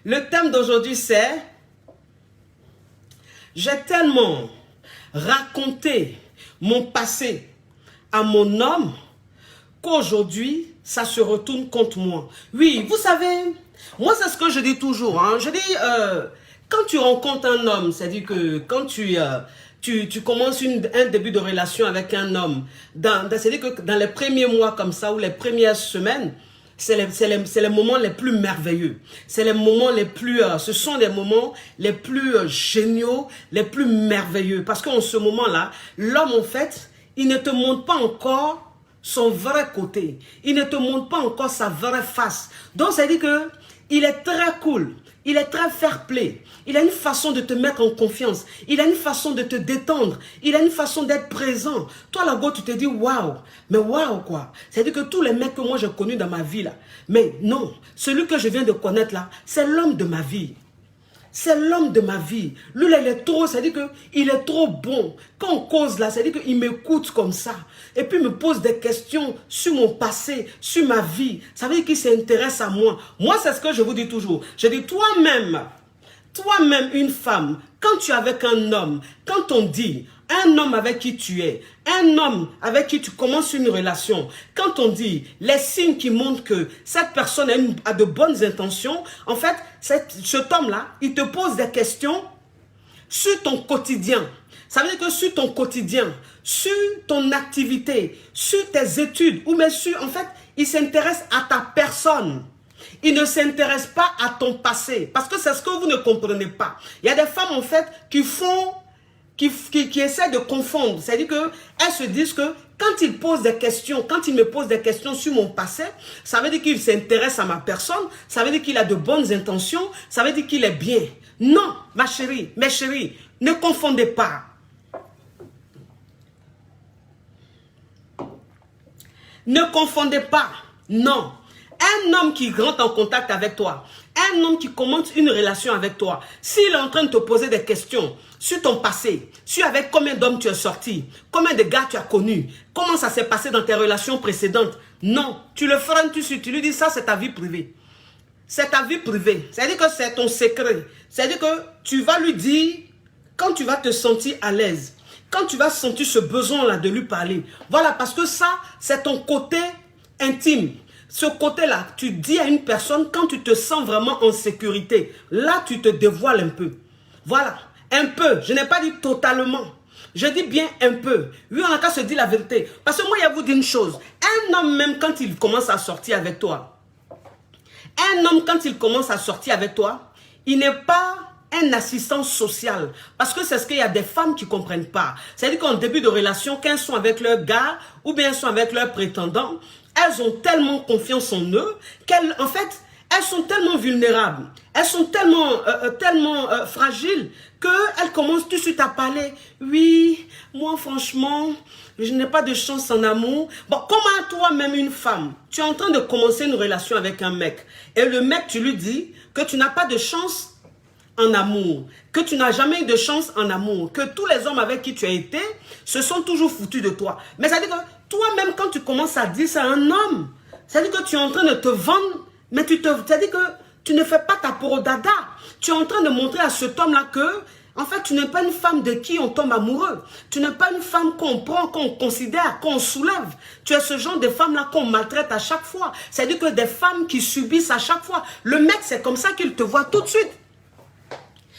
Le thème d'aujourd'hui c'est « J'ai tellement raconté mon passé à mon homme qu'aujourd'hui, ça se retourne contre moi. » Oui, vous savez, moi c'est ce que je dis toujours. Hein. Je dis, quand tu rencontres un homme, c'est-à-dire que quand tu commences un début de relation avec un homme, c'est-à-dire que dans les premiers mois comme ça, ou les premières semaines, c'est les moments les plus merveilleux. C'est les moments les plus, ce sont les moments les plus géniaux, les plus merveilleux. Parce qu'en ce moment-là, l'homme en fait, il ne te montre pas encore son vrai côté. Il ne te montre pas encore sa vraie face. Donc, ça dit que il est très cool. Il est très fair-play. Il a une façon de te mettre en confiance. Il a une façon de te détendre. Il a une façon d'être présent. Toi, là-bas, tu te dis, waouh. Mais waouh, quoi. C'est-à-dire que tous les mecs que moi j'ai connus dans ma vie, là. Mais non, celui que je viens de connaître, là, c'est l'homme de ma vie. C'est l'homme de ma vie. Lui, là, il est trop, c'est-à-dire qu'il est trop bon. Quand on cause là, c'est-à-dire qu'il m'écoute comme ça. Et puis, il me pose des questions sur mon passé, sur ma vie. Ça veut dire qu'il s'intéresse à moi. Moi, c'est ce que je vous dis toujours. Je dis, toi-même, une femme, quand tu es avec un homme, quand on dit un homme avec qui tu es, un homme avec qui tu commences une relation, quand on dit les signes qui montrent que cette personne a de bonnes intentions, en fait, cet homme-là, il te pose des questions sur ton quotidien. Ça veut dire que sur ton quotidien, sur ton activité, sur tes études, ou même sur, en fait, il s'intéresse à ta personne. Il ne s'intéresse pas à ton passé. Parce que c'est ce que vous ne comprenez pas. Il y a des femmes, en fait, qui essaient de confondre. C'est-à-dire qu'elles se disent que quand ils posent des questions, quand ils me posent des questions sur mon passé, ça veut dire qu'il s'intéresse à ma personne, ça veut dire qu'il a de bonnes intentions, ça veut dire qu'il est bien. Non, ma chérie, mes chéris, ne confondez pas. Ne confondez pas. Non. Un homme qui rentre en contact avec toi, un homme qui commence une relation avec toi, s'il est en train de te poser des questions sur ton passé, sur avec combien d'hommes tu es sorti, combien de gars tu as connus, comment ça s'est passé dans tes relations précédentes, non, tu le freines tout de suite, tu lui dis ça c'est ta vie privée. C'est ta vie privée, c'est-à-dire que c'est ton secret, c'est-à-dire que tu vas lui dire quand tu vas te sentir à l'aise, quand tu vas sentir ce besoin-là de lui parler. Voilà, parce que ça, c'est ton côté intime. Ce côté-là, tu dis à une personne quand tu te sens vraiment en sécurité. Là, tu te dévoiles un peu. Voilà, un peu. Je n'ai pas dit totalement. Je dis bien un peu. Oui, on a qu'à se dire la vérité. Parce que moi, il y a vous dire une chose. Un homme, même quand il commence à sortir avec toi, il n'est pas un assistant social. Parce que c'est ce qu'il y a des femmes qui ne comprennent pas. C'est-à-dire qu'en début de relation, quand elles sont avec leur gars ou bien elles sont avec leur prétendant, elles ont tellement confiance en eux qu'elles, en fait, elles sont tellement vulnérables. Elles sont tellement, fragiles qu'elles commencent tout de suite à parler. Oui, moi franchement, je n'ai pas de chance en amour. Bon, comment toi-même une femme, tu es en train de commencer une relation avec un mec et le mec, tu lui dis que tu n'as pas de chance en amour, que tu n'as jamais eu de chance en amour, que tous les hommes avec qui tu as été se sont toujours foutus de toi. Mais ça veut dire que toi-même, quand tu commences à dire ça à un homme, ça veut dire que tu es en train de te vendre, mais ça veut dire que tu ne fais pas ta dada. Tu es en train de montrer à cet homme-là que, en fait, tu n'es pas une femme de qui on tombe amoureux. Tu n'es pas une femme qu'on prend, qu'on considère, qu'on soulève. Tu es ce genre de femme-là qu'on maltraite à chaque fois. C'est-à-dire que des femmes qui subissent à chaque fois. Le mec, c'est comme ça qu'il te voit tout de suite.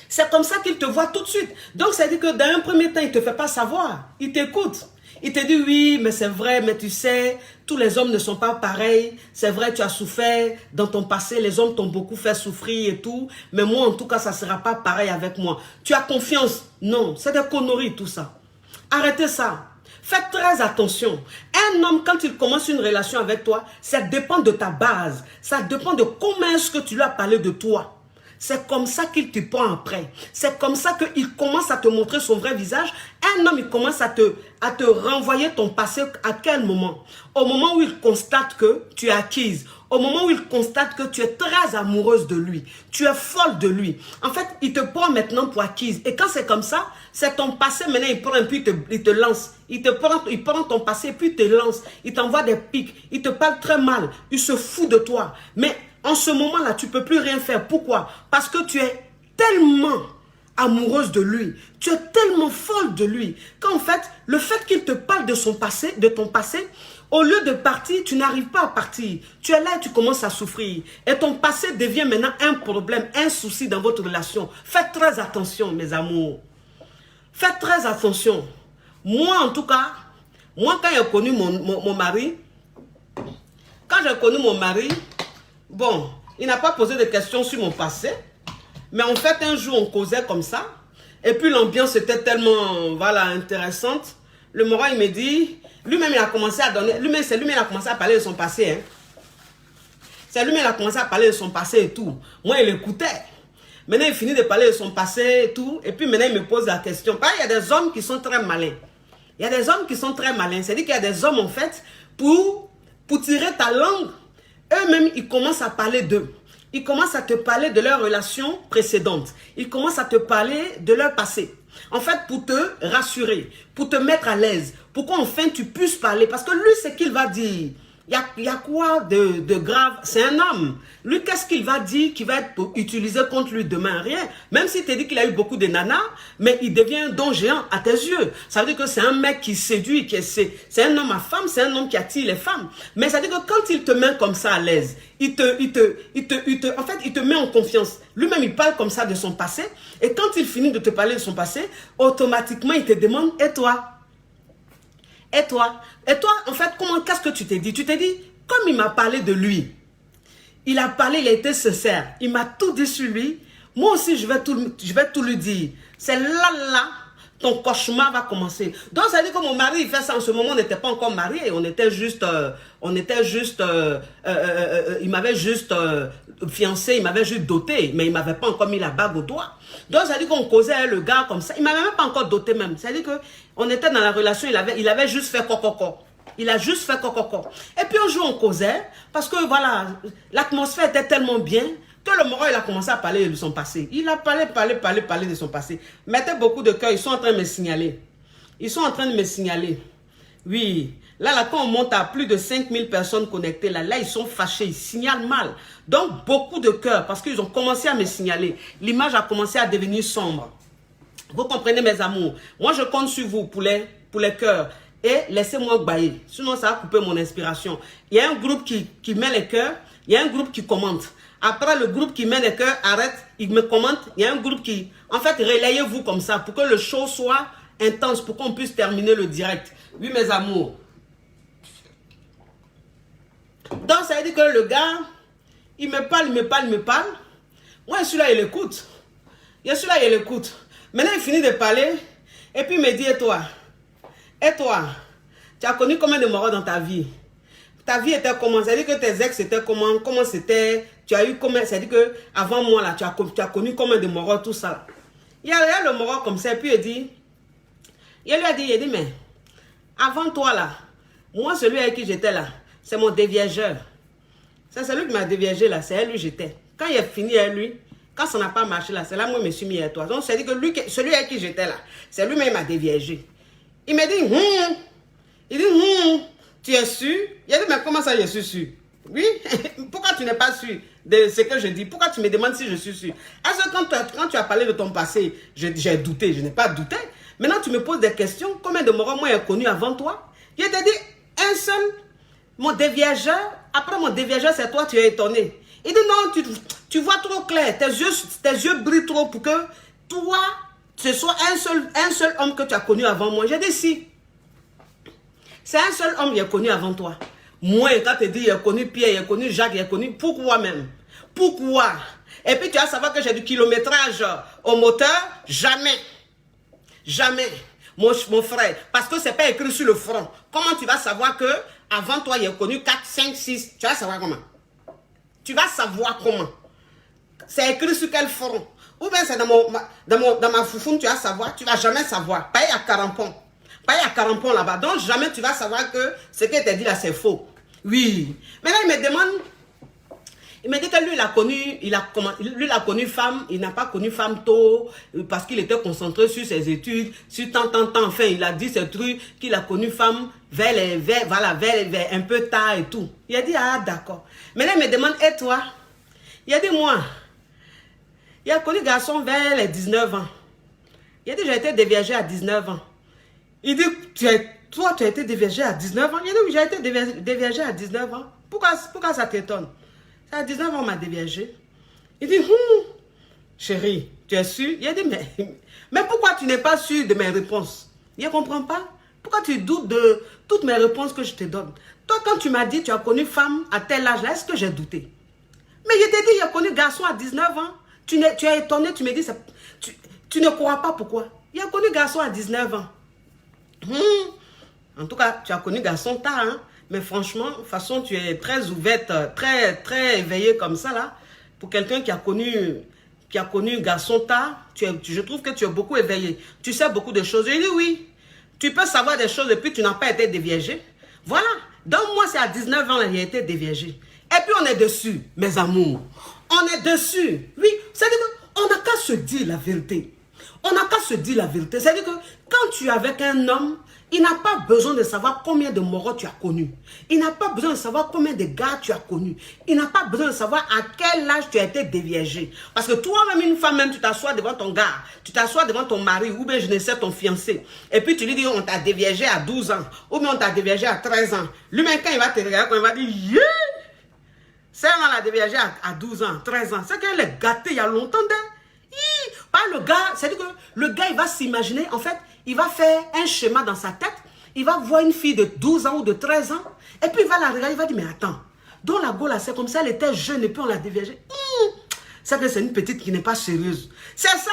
C'est comme ça qu'il te voit tout de suite. Donc, ça veut dire que dans un premier temps, il ne te fait pas savoir. Il t'écoute. Il te dit, oui, mais c'est vrai, mais tu sais, tous les hommes ne sont pas pareils. C'est vrai, tu as souffert dans ton passé. Les hommes t'ont beaucoup fait souffrir et tout. Mais moi, en tout cas, ça ne sera pas pareil avec moi. Tu as confiance. Non, c'est des conneries, tout ça. Arrêtez ça. Faites très attention. Un homme, quand il commence une relation avec toi, ça dépend de ta base. Ça dépend de comment est-ce que tu lui as parlé de toi. C'est comme ça qu'il te prend après. C'est comme ça qu'il commence à te montrer son vrai visage. Un homme, il commence à te renvoyer ton passé à quel moment? Au moment où il constate que tu es acquise. Au moment où il constate que tu es très amoureuse de lui. Tu es folle de lui. En fait, il te prend maintenant pour acquise. Et quand c'est comme ça, c'est ton passé maintenant, il prend et puis il te lance. Il prend ton passé et puis il te lance. Il t'envoie des pics. Il te parle très mal. Il se fout de toi. Mais En ce moment-là, tu ne peux plus rien faire. Pourquoi? Parce que tu es tellement amoureuse de lui. Tu es tellement folle de lui. Qu'en fait, le fait qu'il te parle de son passé, de ton passé, au lieu de partir, tu n'arrives pas à partir. Tu es là et tu commences à souffrir. Et ton passé devient maintenant un problème, un souci dans votre relation. Faites très attention, mes amours. Faites très attention. Moi, en tout cas, moi, quand j'ai connu mon mari, bon, il n'a pas posé de questions sur mon passé. Mais en fait, un jour, on causait comme ça. Et puis, l'ambiance était tellement, voilà, intéressante. Le Moro, il me dit, lui-même, il a commencé à donner, c'est lui-même, il a commencé à parler de son passé. Hein. C'est lui-même, il a commencé à parler de son passé et tout. Moi, il écoutait. Maintenant, il finit de parler de son passé et tout. Et puis, maintenant, il me pose la question. Il y a des hommes qui sont très malins. Il y a des hommes qui sont très malins. C'est-à-dire qu'il y a des hommes, en fait, pour tirer ta langue, eux-mêmes, ils commencent à parler d'eux. Ils commencent à te parler de leur relation précédente. Ils commencent à te parler de leur passé. En fait, pour te rassurer, pour te mettre à l'aise, pour qu'enfin tu puisses parler. Parce que lui, ce qu'il va dire, il y a quoi de grave? C'est un homme. Lui, qu'est-ce qu'il va dire qui va être utilisé contre lui demain? Rien. Même s'il te dit qu'il a eu beaucoup de nanas, mais il devient un don géant à tes yeux. Ça veut dire que c'est un mec qui séduit, c'est un homme à femme, c'est un homme qui attire les femmes. Mais ça veut dire que quand il te met comme ça à l'aise, en fait, il te met en confiance. Lui-même, il parle comme ça de son passé. Et quand il finit de te parler de son passé, automatiquement, il te demande, et toi? Et toi? Et toi, en fait, qu'est-ce que tu t'es dit? Tu t'es dit, comme il m'a parlé de lui, il a parlé, il a été sincère, il m'a tout dit sur lui, moi aussi, je vais tout lui dire. C'est là, ton cauchemar va commencer. Donc, ça veut dire que mon mari, il fait ça en ce moment, on n'était pas encore mariés, il m'avait juste fiancé, il m'avait juste doté, mais il m'avait pas encore mis la bague au doigt. Donc, ça veut dire qu'on causait avec le gars comme ça, il m'avait même pas encore doté même. Ça veut dire qu'on était dans la relation, il avait juste fait coco. Il a juste fait coco. Et puis un jour, on causait, parce que voilà, l'atmosphère était tellement bien, que le Moro, il a commencé à parler de son passé. Il a parlé de son passé. Mettez beaucoup de cœur, ils sont en train de me signaler. Oui. Là, quand on monte à plus de 5000 personnes connectées, là, ils sont fâchés, ils signalent mal. Donc, beaucoup de cœur, parce qu'ils ont commencé à me signaler. L'image a commencé à devenir sombre. Vous comprenez, mes amours? Moi, je compte sur vous pour les cœurs. Et laissez-moi bailler. Sinon, ça va couper mon inspiration. Il y a un groupe qui met les cœurs. Il y a un groupe qui commente. Après, le groupe qui met les cœurs arrête. Il me commente. Il y a un groupe qui... En fait, relayez-vous comme ça pour que le show soit intense. Pour qu'on puisse terminer le direct. Oui, mes amours. Donc, ça veut dire que le gars, il me parle. Moi, celui-là, il écoute. Maintenant, il finit de parler. Et puis, il me dit, et toi, tu as connu combien de morts dans ta vie? Ta vie était comment? Ça veut dire que tes ex c'était comment? Comment c'était? Tu as eu combien? Ça veut dire que avant moi là, tu as connu combien de morts, tout ça? Il y a le mort comme ça, et puis il lui a dit, mais avant toi là, moi celui avec qui j'étais là, c'est mon déviégeur. C'est celui qui m'a déviégé là, c'est lui j'étais. Quand il est fini avec lui, quand ça n'a pas marché là, c'est là moi je me suis mis à toi. Donc ça veut dire que celui avec qui j'étais là, c'est lui-même qui m'a déviégé. Il m'a dit, tu es sûr? Il a dit, mais comment ça je suis sûr? Oui, pourquoi tu n'es pas sûr de ce que je dis? Pourquoi tu me demandes si je suis sûr? Est-ce que quand tu as parlé de ton passé, j'ai douté, je n'ai pas douté. Maintenant, tu me poses des questions. Combien de morts moi j'ai connu avant toi? Je t'ai dit, un seul, mon déviégeur. Après mon déviégeur, c'est toi, tu es étonné. Il dit, non, tu vois trop clair. Tes yeux brillent trop pour que toi, ce soit un seul homme que tu as connu avant moi. J'ai dit, si. C'est un seul homme qui a connu avant toi. Moi, quand tu dis, il a connu Pierre, il a connu Jacques, il a connu... Pourquoi même? Pourquoi? Et puis tu vas savoir que j'ai du kilométrage au moteur? Jamais. Jamais. Mon frère. Parce que ce n'est pas écrit sur le front. Comment tu vas savoir que avant toi, il a connu 4, 5, 6? Tu vas savoir comment? C'est écrit sur quel front? Ou bien c'est dans ma foufoune, tu vas savoir? Tu ne vas jamais savoir. Pas à Carampon. Pas à Carampon là-bas. Donc jamais tu vas savoir que ce que tu dit là, c'est faux. Oui. Mais là, il me demande... Il me dit que lui, il a connu femme, il n'a pas connu femme tôt, parce qu'il était concentré sur ses études, sur tant, enfin, il a dit ce truc, qu'il a connu femme vers un peu tard et tout. Il a dit, ah, d'accord. Mais là, il me demande, et toi, Il a dit, moi, il a connu garçon vers les 19 ans. Il a dit, j'ai été déviergé à 19 ans. Il dit, toi, tu as été déviergé à 19 ans? Il a dit, oui, j'ai été déviergé à 19 ans. Pourquoi ça t'étonne? C'est à 19 ans on m'a déviergé. Il dit, chérie, tu es sûr? Il a dit, mais pourquoi tu n'es pas sûr de mes réponses? Il ne comprend pas. Pourquoi tu doutes de toutes mes réponses que je te donne? Toi, quand tu m'as dit, tu as connu femme à tel âge-là, est-ce que j'ai douté? Mais je t'ai dit, il a connu garçon à 19 ans. Tu es étonné, tu me dis, tu ne crois pas pourquoi? Il a connu garçon à 19 ans. En tout cas, tu as connu garçon tard, hein? Mais franchement, de toute façon, tu es très ouverte, très éveillée comme ça, là. Pour quelqu'un qui a connu garçon tard, je trouve que tu es beaucoup éveillé. Tu sais beaucoup de choses. Je dis oui. Tu peux savoir des choses et puis tu n'as pas été déviergé. Voilà. Donc moi, c'est à 19 ans que j'ai été déviergé. Et puis on est dessus, mes amours. On est dessus. Oui, c'est-à-dire qu'on n'a qu'à se dire la vérité. On n'a qu'à se dire la vérité. C'est-à-dire que quand tu es avec un homme, il n'a pas besoin de savoir combien de moraux tu as connus. Il n'a pas besoin de savoir combien de gars tu as connus. Il n'a pas besoin de savoir à quel âge tu as été déviergé. Parce que toi-même, une femme, même tu t'assois devant ton gars, tu t'assois devant ton mari, ou bien je ne sais, ton fiancé. Et puis tu lui dis, on t'a déviergé à 12 ans, ou bien on t'a déviergé à 13 ans. Lui-même, quand il va te regarder, quand il va dire, yeah! Celle-là l'a déviergé à 12 ans, 13 ans. C'est qu'elle est gâtée il y a longtemps. Pas le gars, c'est-à-dire que le gars, il va s'imaginer, en fait, il va faire un schéma dans sa tête. Il va voir une fille de 12 ans ou de 13 ans. Et puis il va la regarder, il va dire, mais attends, dont la go là, c'est comme ça, elle était jeune et puis on l'a déviergée. C'est que c'est une petite qui n'est pas sérieuse. C'est ça.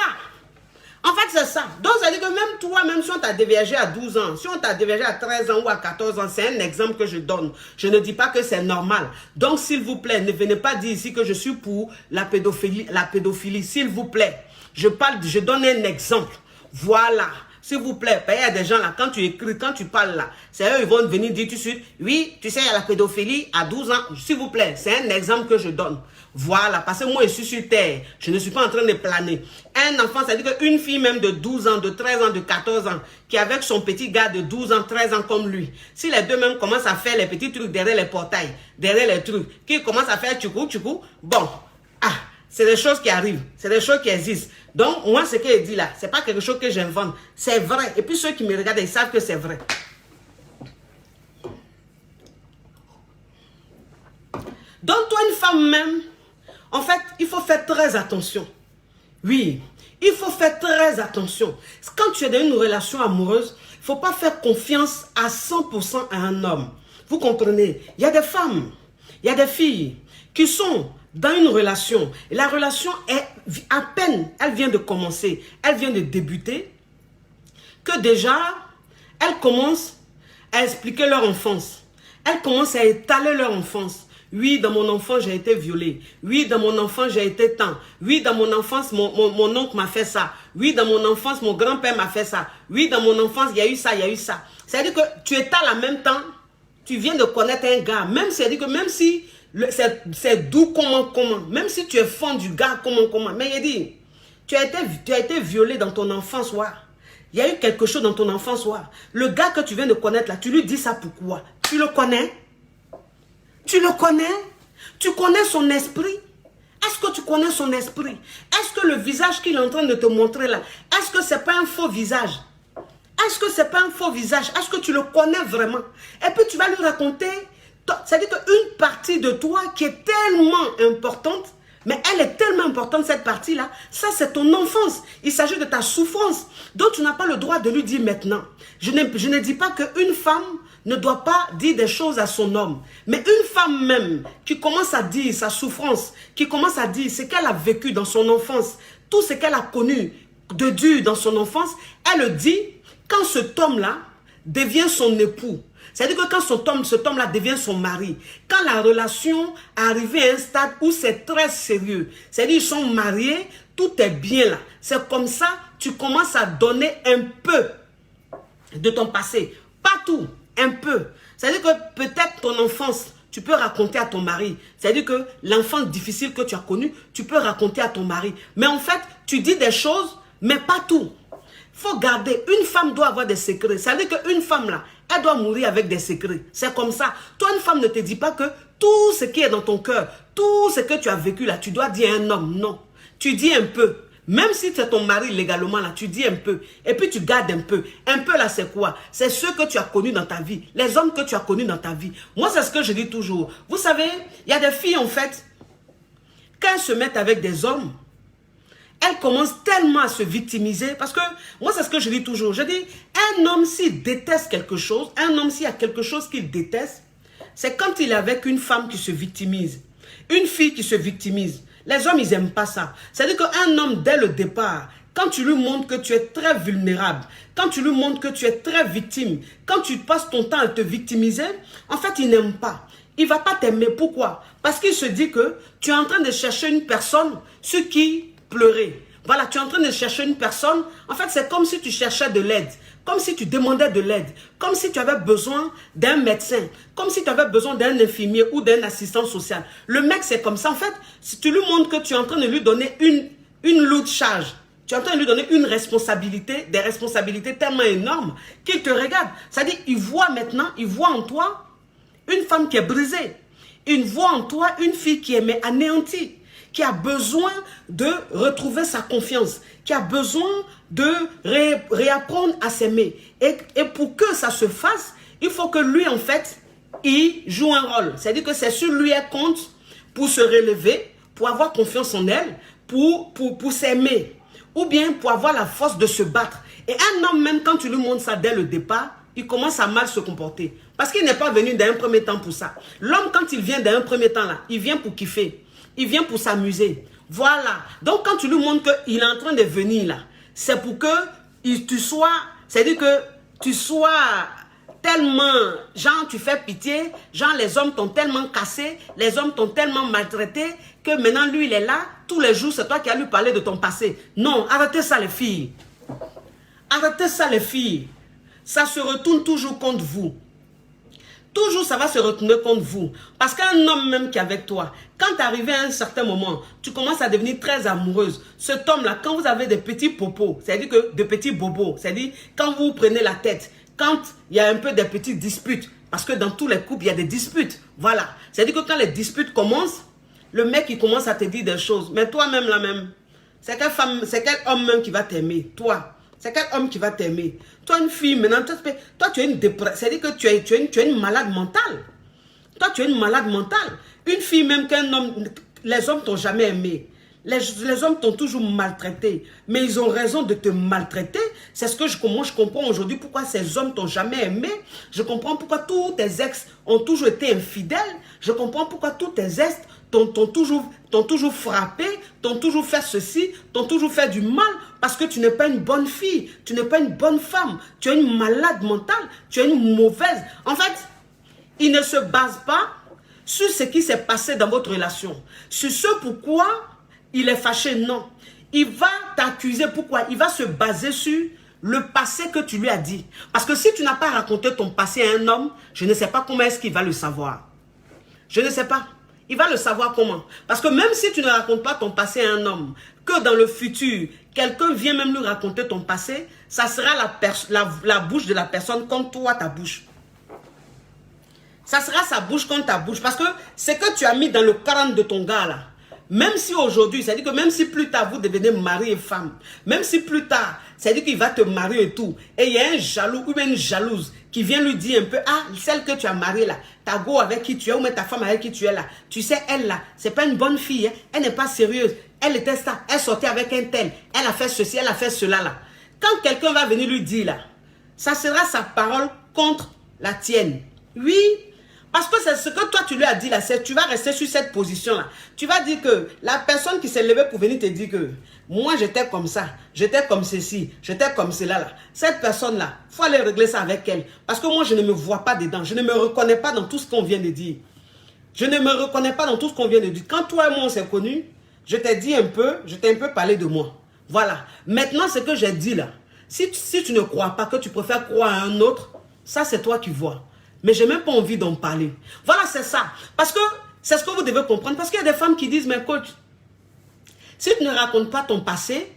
En fait, c'est ça. Donc, ça veut dire que même toi, même si on t'a déviergé à 12 ans, si on t'a déviergé à 13 ans ou à 14 ans, c'est un exemple que je donne. Je ne dis pas que c'est normal. Donc, s'il vous plaît, ne venez pas dire ici que je suis pour la pédophilie, s'il vous plaît. Je donne un exemple. Voilà. S'il vous plaît, il y a des gens là, quand tu écris, quand tu parles là, c'est eux, ils vont venir dire tout de suite, oui, tu sais, il y a la pédophilie à 12 ans. S'il vous plaît, c'est un exemple que je donne. Voilà, parce que moi, je suis sur terre. Je ne suis pas en train de planer. Un enfant, ça veut dire qu'une fille même de 12 ans, de 13 ans, de 14 ans, qui est avec son petit gars de 12 ans, 13 ans comme lui, si les deux même commencent à faire les petits trucs derrière les portails, derrière les trucs, qui commencent à faire tchoukou, bon, c'est des choses qui arrivent, c'est des choses qui existent. Donc, moi, ce qu'il dit là, c'est pas quelque chose que j'invente, c'est vrai. Et puis ceux qui me regardent, ils savent que c'est vrai. Donc, toi, une femme même, en fait, il faut faire très attention. Oui, il faut faire très attention. Quand tu es dans une relation amoureuse, il ne faut pas faire confiance à 100% à un homme. Vous comprenez? Il y a des femmes, il y a des filles qui sont dans une relation. Et la relation est à peine, elle vient de commencer, elle vient de débuter, que déjà, elles commencent à expliquer leur enfance. Elles commencent à étaler leur enfance. Oui, dans mon enfance, j'ai été violée. Oui, dans mon enfance, j'ai été tant. Oui, dans mon enfance, mon oncle m'a fait ça. Oui, dans mon enfance, mon grand-père m'a fait ça. Oui, dans mon enfance, il y a eu ça, il y a eu ça. C'est-à-dire que tu étales en même temps, tu viens de connaître un gars. Même c'est-à-dire que même si c'est doux comment, même si tu es fan du gars comment, mais il dit, tu as été violé dans ton enfance, ouais. Il y a eu quelque chose dans ton enfance, ouais. Le gars que tu viens de connaître là, tu lui dis ça pourquoi? Tu le connais? Tu le connais? Tu connais son esprit? Est-ce que tu connais son esprit? Est-ce que le visage qu'il est en train de te montrer là, est-ce que c'est pas un faux visage? Est-ce que c'est pas un faux visage? Est-ce que tu le connais vraiment? Et puis tu vas lui raconter, c'est-à-dire qu'une partie de toi qui est tellement importante, mais elle est tellement importante cette partie-là, ça c'est ton enfance. Il s'agit de ta souffrance. Donc tu n'as pas le droit de lui dire maintenant. Je ne dis pas qu'une femme ne doit pas dire des choses à son homme. Mais une femme même qui commence à dire sa souffrance, qui commence à dire ce qu'elle a vécu dans son enfance, tout ce qu'elle a connu de dur dans son enfance, elle le dit quand cet homme-là devient son époux. C'est-à-dire que quand cet homme-là devient son mari, quand la relation arrive à un stade où c'est très sérieux, c'est-à-dire qu'ils sont mariés, tout est bien là. C'est comme ça, tu commences à donner un peu de ton passé. Pas tout. Un peu. C'est-à-dire que peut-être ton enfance, tu peux raconter à ton mari. C'est-à-dire que l'enfant difficile que tu as connu, tu peux raconter à ton mari. Mais en fait, tu dis des choses, mais pas tout. Il faut garder. Une femme doit avoir des secrets. C'est-à-dire qu'une femme là, elle doit mourir avec des secrets. C'est comme ça. Toi, une femme ne te dit pas que tout ce qui est dans ton cœur, tout ce que tu as vécu là, tu dois dire à un homme, non. Tu dis un peu. Même si c'est ton mari légalement là, tu dis un peu. Et puis tu gardes un peu. Un peu là, c'est quoi? C'est ceux que tu as connus dans ta vie. Les hommes que tu as connus dans ta vie. Moi, c'est ce que je dis toujours. Vous savez, il y a des filles en fait, quand elles se mettent avec des hommes, elles commencent tellement à se victimiser. Parce que, moi, c'est ce que je dis toujours. Je dis, un homme s'il déteste quelque chose, un homme s'il y a quelque chose qu'il déteste, c'est quand il est avec une femme qui se victimise. Une fille qui se victimise. Les hommes, ils n'aiment pas ça. C'est-à-dire qu'un homme, dès le départ, quand tu lui montres que tu es très vulnérable, quand tu lui montres que tu es très victime, quand tu passes ton temps à te victimiser, en fait, il n'aime pas. Il ne va pas t'aimer. Pourquoi? Parce qu'il se dit que tu es en train de chercher une personne sur qui pleurer. Voilà, tu es en train de chercher une personne. En fait, c'est comme si tu cherchais de l'aide. Comme si tu demandais de l'aide. Comme si tu avais besoin d'un médecin. Comme si tu avais besoin d'un infirmier ou d'un assistant social. Le mec, c'est comme ça. En fait, si tu lui montres que tu es en train de lui donner une lourde charge, tu es en train de lui donner une responsabilité, des responsabilités tellement énormes qu'il te regarde. C'est-à-dire, il voit maintenant, il voit en toi une femme qui est brisée. Il voit en toi une fille qui est anéantie, qui a besoin de retrouver sa confiance, qui a besoin de réapprendre à s'aimer. Et pour que ça se fasse, il faut que lui, en fait, il joue un rôle. C'est-à-dire que c'est sur lui elle compte pour se relever, pour avoir confiance en elle, pour s'aimer, ou bien pour avoir la force de se battre. Et un homme, même quand tu lui montres ça dès le départ, il commence à mal se comporter. Parce qu'il n'est pas venu d'un premier temps pour ça. L'homme, quand il vient d'un premier temps là, il vient pour kiffer. Il vient pour s'amuser. Voilà. Donc, quand tu lui montres qu'il est en train de venir là, c'est pour que tu sois, c'est-à-dire que tu sois tellement, genre, tu fais pitié, genre, les hommes t'ont tellement cassé, les hommes t'ont tellement maltraité, que maintenant, lui, il est là, tous les jours, c'est toi qui as lui parlé de ton passé. Non, arrêtez ça, les filles. Arrêtez ça, les filles. Ça se retourne toujours contre vous. Toujours, ça va se retourner contre vous. Parce qu'un homme même qui est avec toi, quand tu arrives à un certain moment, tu commences à devenir très amoureuse. Cet homme-là, quand vous avez des petits popos, c'est-à-dire que de petits bobos, c'est-à-dire quand vous prenez la tête, quand il y a un peu des petites disputes, parce que dans tous les couples, il y a des disputes. Voilà. C'est-à-dire que quand les disputes commencent, le mec, il commence à te dire des choses. Mais toi-même, là même, c'est quelle femme, c'est quel homme même qui va t'aimer? Toi. C'est quel homme qui va t'aimer? Toi, une fille, maintenant, toi, tu es une dépression. C'est-à-dire que tu es une malade mentale. Toi, tu es une malade mentale. Une fille, même qu'un homme, les hommes t'ont jamais aimé. Les hommes t'ont toujours maltraité. Mais ils ont raison de te maltraiter. C'est ce que moi, je comprends aujourd'hui pourquoi ces hommes t'ont jamais aimé. Je comprends pourquoi tous tes ex ont toujours été infidèles. Je comprends pourquoi tous tes ex t'ont toujours frappé, t'ont toujours fait ceci, t'ont toujours fait du mal, parce que tu n'es pas une bonne fille, tu n'es pas une bonne femme, tu es une malade mentale, tu es une mauvaise. En fait, il ne se base pas sur ce qui s'est passé dans votre relation, sur ce pourquoi il est fâché, non. Il va t'accuser, pourquoi? Il va se baser sur le passé que tu lui as dit. Parce que si tu n'as pas raconté ton passé à un homme, je ne sais pas comment est-ce qu'il va le savoir. Je ne sais pas. Il va le savoir comment. Parce que même si tu ne racontes pas ton passé à un homme, que dans le futur, quelqu'un vient même lui raconter ton passé, ça sera la bouche de la personne contre toi, ta bouche. Ça sera sa bouche contre ta bouche. Parce que ce que tu as mis dans le crâne de ton gars là, même si aujourd'hui, c'est-à-dire que même si plus tard vous devenez mari et femme, même si plus tard, c'est-à-dire qu'il va te marier et tout, et il y a un jaloux ou une jalouse qui vient lui dire un peu, ah, celle que tu as mariée là, ta go avec qui tu es, ou même ta femme avec qui tu es là, tu sais, elle là, c'est pas une bonne fille, hein? Elle n'est pas sérieuse, elle était ça, elle sortait avec un tel, elle a fait ceci, elle a fait cela là. Quand quelqu'un va venir lui dire là, ça sera sa parole contre la tienne. Oui. Parce que c'est ce que toi tu lui as dit là, tu vas rester sur cette position là. Tu vas dire que la personne qui s'est levée pour venir te dire que moi j'étais comme ça, j'étais comme ceci, j'étais comme cela là. Cette personne là, il faut aller régler ça avec elle. Parce que moi je ne me vois pas dedans, je ne me reconnais pas dans tout ce qu'on vient de dire. Je ne me reconnais pas dans tout ce qu'on vient de dire. Quand toi et moi on s'est connus, je t'ai dit un peu, je t'ai un peu parlé de moi. Voilà. Maintenant ce que j'ai dit là, si tu ne crois pas, que tu préfères croire à un autre, ça c'est toi qui vois. Mais je n'ai même pas envie d'en parler. Voilà, c'est ça. Parce que c'est ce que vous devez comprendre. Parce qu'il y a des femmes qui disent, mais coach, si tu ne racontes pas ton passé,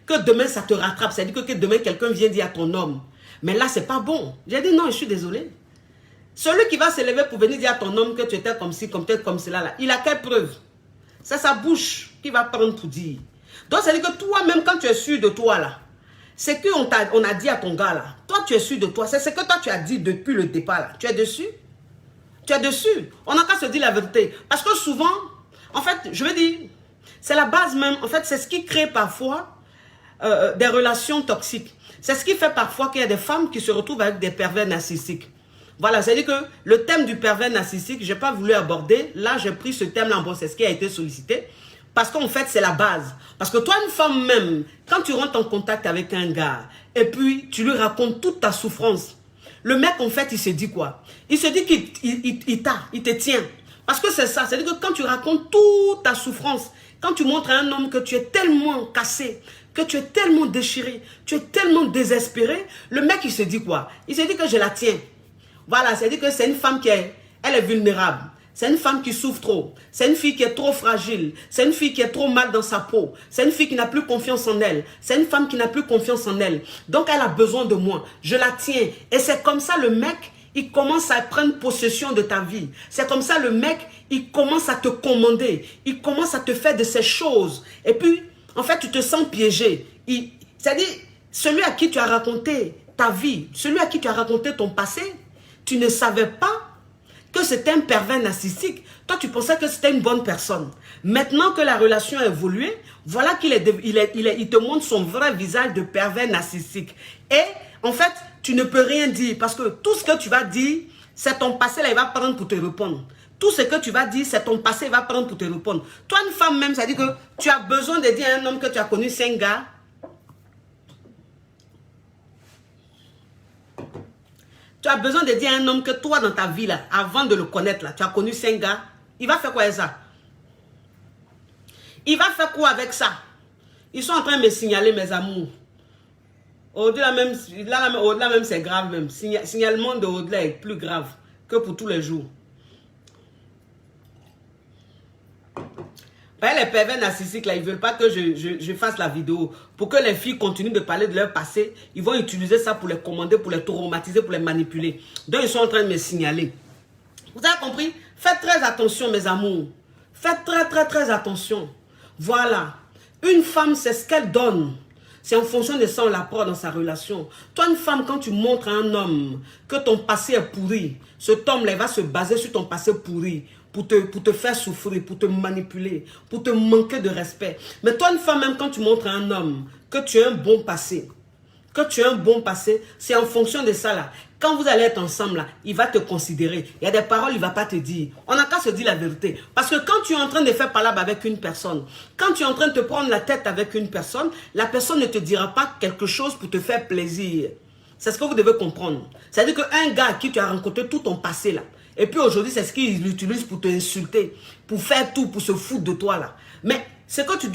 que demain ça te rattrape. C'est-à-dire que demain quelqu'un vient dire à ton homme, mais là c'est pas bon. J'ai dit non, je suis désolée. Celui qui va se lever pour venir dire à ton homme que tu étais comme ci, comme tel, comme cela, là, il a quelle preuve? C'est sa bouche qui va prendre pour dire. Donc, ça veut dire que toi-même, quand tu es sûr de toi, là, c'est qu'on a dit à ton gars, là, toi, tu es sûr de toi. C'est ce que toi, tu as dit depuis le départ, là. Tu es dessus? Tu es dessus. On n'a qu'à se dire la vérité. Parce que souvent, en fait, je veux dire, c'est la base même. En fait, c'est ce qui crée parfois des relations toxiques. C'est ce qui fait parfois qu'il y a des femmes qui se retrouvent avec des pervers narcissiques. Voilà, c'est-à-dire que le thème du pervers narcissique, je n'ai pas voulu aborder. Là, j'ai pris ce thème-là, bon, c'est ce qui a été sollicité. Parce qu'en fait, c'est la base. Parce que toi, une femme même, quand tu rentres en contact avec un gars, et puis tu lui racontes toute ta souffrance, le mec, en fait, il se dit quoi? Il se dit qu'il te tient. Parce que c'est ça. C'est-à-dire que quand tu racontes toute ta souffrance, quand tu montres à un homme que tu es tellement cassé, que tu es tellement déchiré, tu es tellement désespéré, le mec, il se dit quoi? Il se dit que je la tiens. Voilà, c'est-à-dire que c'est une femme elle est vulnérable. C'est une femme qui souffre trop. C'est une fille qui est trop fragile. C'est une fille qui est trop mal dans sa peau. C'est une fille qui n'a plus confiance en elle. C'est une femme qui n'a plus confiance en elle. Donc, elle a besoin de moi. Je la tiens. Et c'est comme ça, le mec, il commence à prendre possession de ta vie. C'est comme ça, le mec, il commence à te commander. Il commence à te faire de ces choses. Et puis, en fait, tu te sens piégé. C'est-à-dire, celui à qui tu as raconté ta vie, celui à qui tu as raconté ton passé, tu ne savais pas que c'était un pervers narcissique. Toi, tu pensais que c'était une bonne personne. Maintenant que la relation a évolué, voilà qu'il il te montre son vrai visage de pervers narcissique. Et en fait, tu ne peux rien dire parce que tout ce que tu vas dire, c'est ton passé, là, il va prendre pour te répondre. Tout ce que tu vas dire, c'est ton passé, il va prendre pour te répondre. Toi, une femme même, ça dit que tu as besoin de dire à un homme que tu as connu 5 gars. Tu as besoin de dire à un homme que toi, dans ta vie, là, avant de le connaître, là, tu as connu 5 gars. Il va faire quoi avec ça? Il va faire quoi avec ça? Ils sont en train de me signaler, mes amours. Au-delà même, au-delà même, c'est grave même. Signalement de au-delà est plus grave que pour tous les jours. Les pervers narcissiques, là, ils ne veulent pas que je fasse la vidéo. Pour que les filles continuent de parler de leur passé, ils vont utiliser ça pour les commander, pour les traumatiser, pour les manipuler. Donc, ils sont en train de me signaler. Vous avez compris? Faites très attention, mes amours. Faites très attention. Voilà. Une femme, c'est ce qu'elle donne. C'est en fonction de ça on la prend dans sa relation. Toi, une femme, quand tu montres à un homme que ton passé est pourri, cet homme-là va se baser sur ton passé pourri pour te faire souffrir, pour te manipuler, pour te manquer de respect. Mais toi, une femme, même quand tu montres à un homme que tu as un bon passé, c'est en fonction de ça là. Quand vous allez être ensemble là, il va te considérer. Il y a des paroles, il ne va pas te dire. On n'a qu'à se dire la vérité. Parce que quand tu es en train de faire palabre avec une personne, quand tu es en train de te prendre la tête avec une personne, la personne ne te dira pas quelque chose pour te faire plaisir. C'est ce que vous devez comprendre. C'est-à-dire qu'un gars à qui tu as rencontré tout ton passé là, et puis aujourd'hui c'est ce qu'il utilise pour te insulter, pour faire tout, pour se foutre de toi là. Mais ce que tu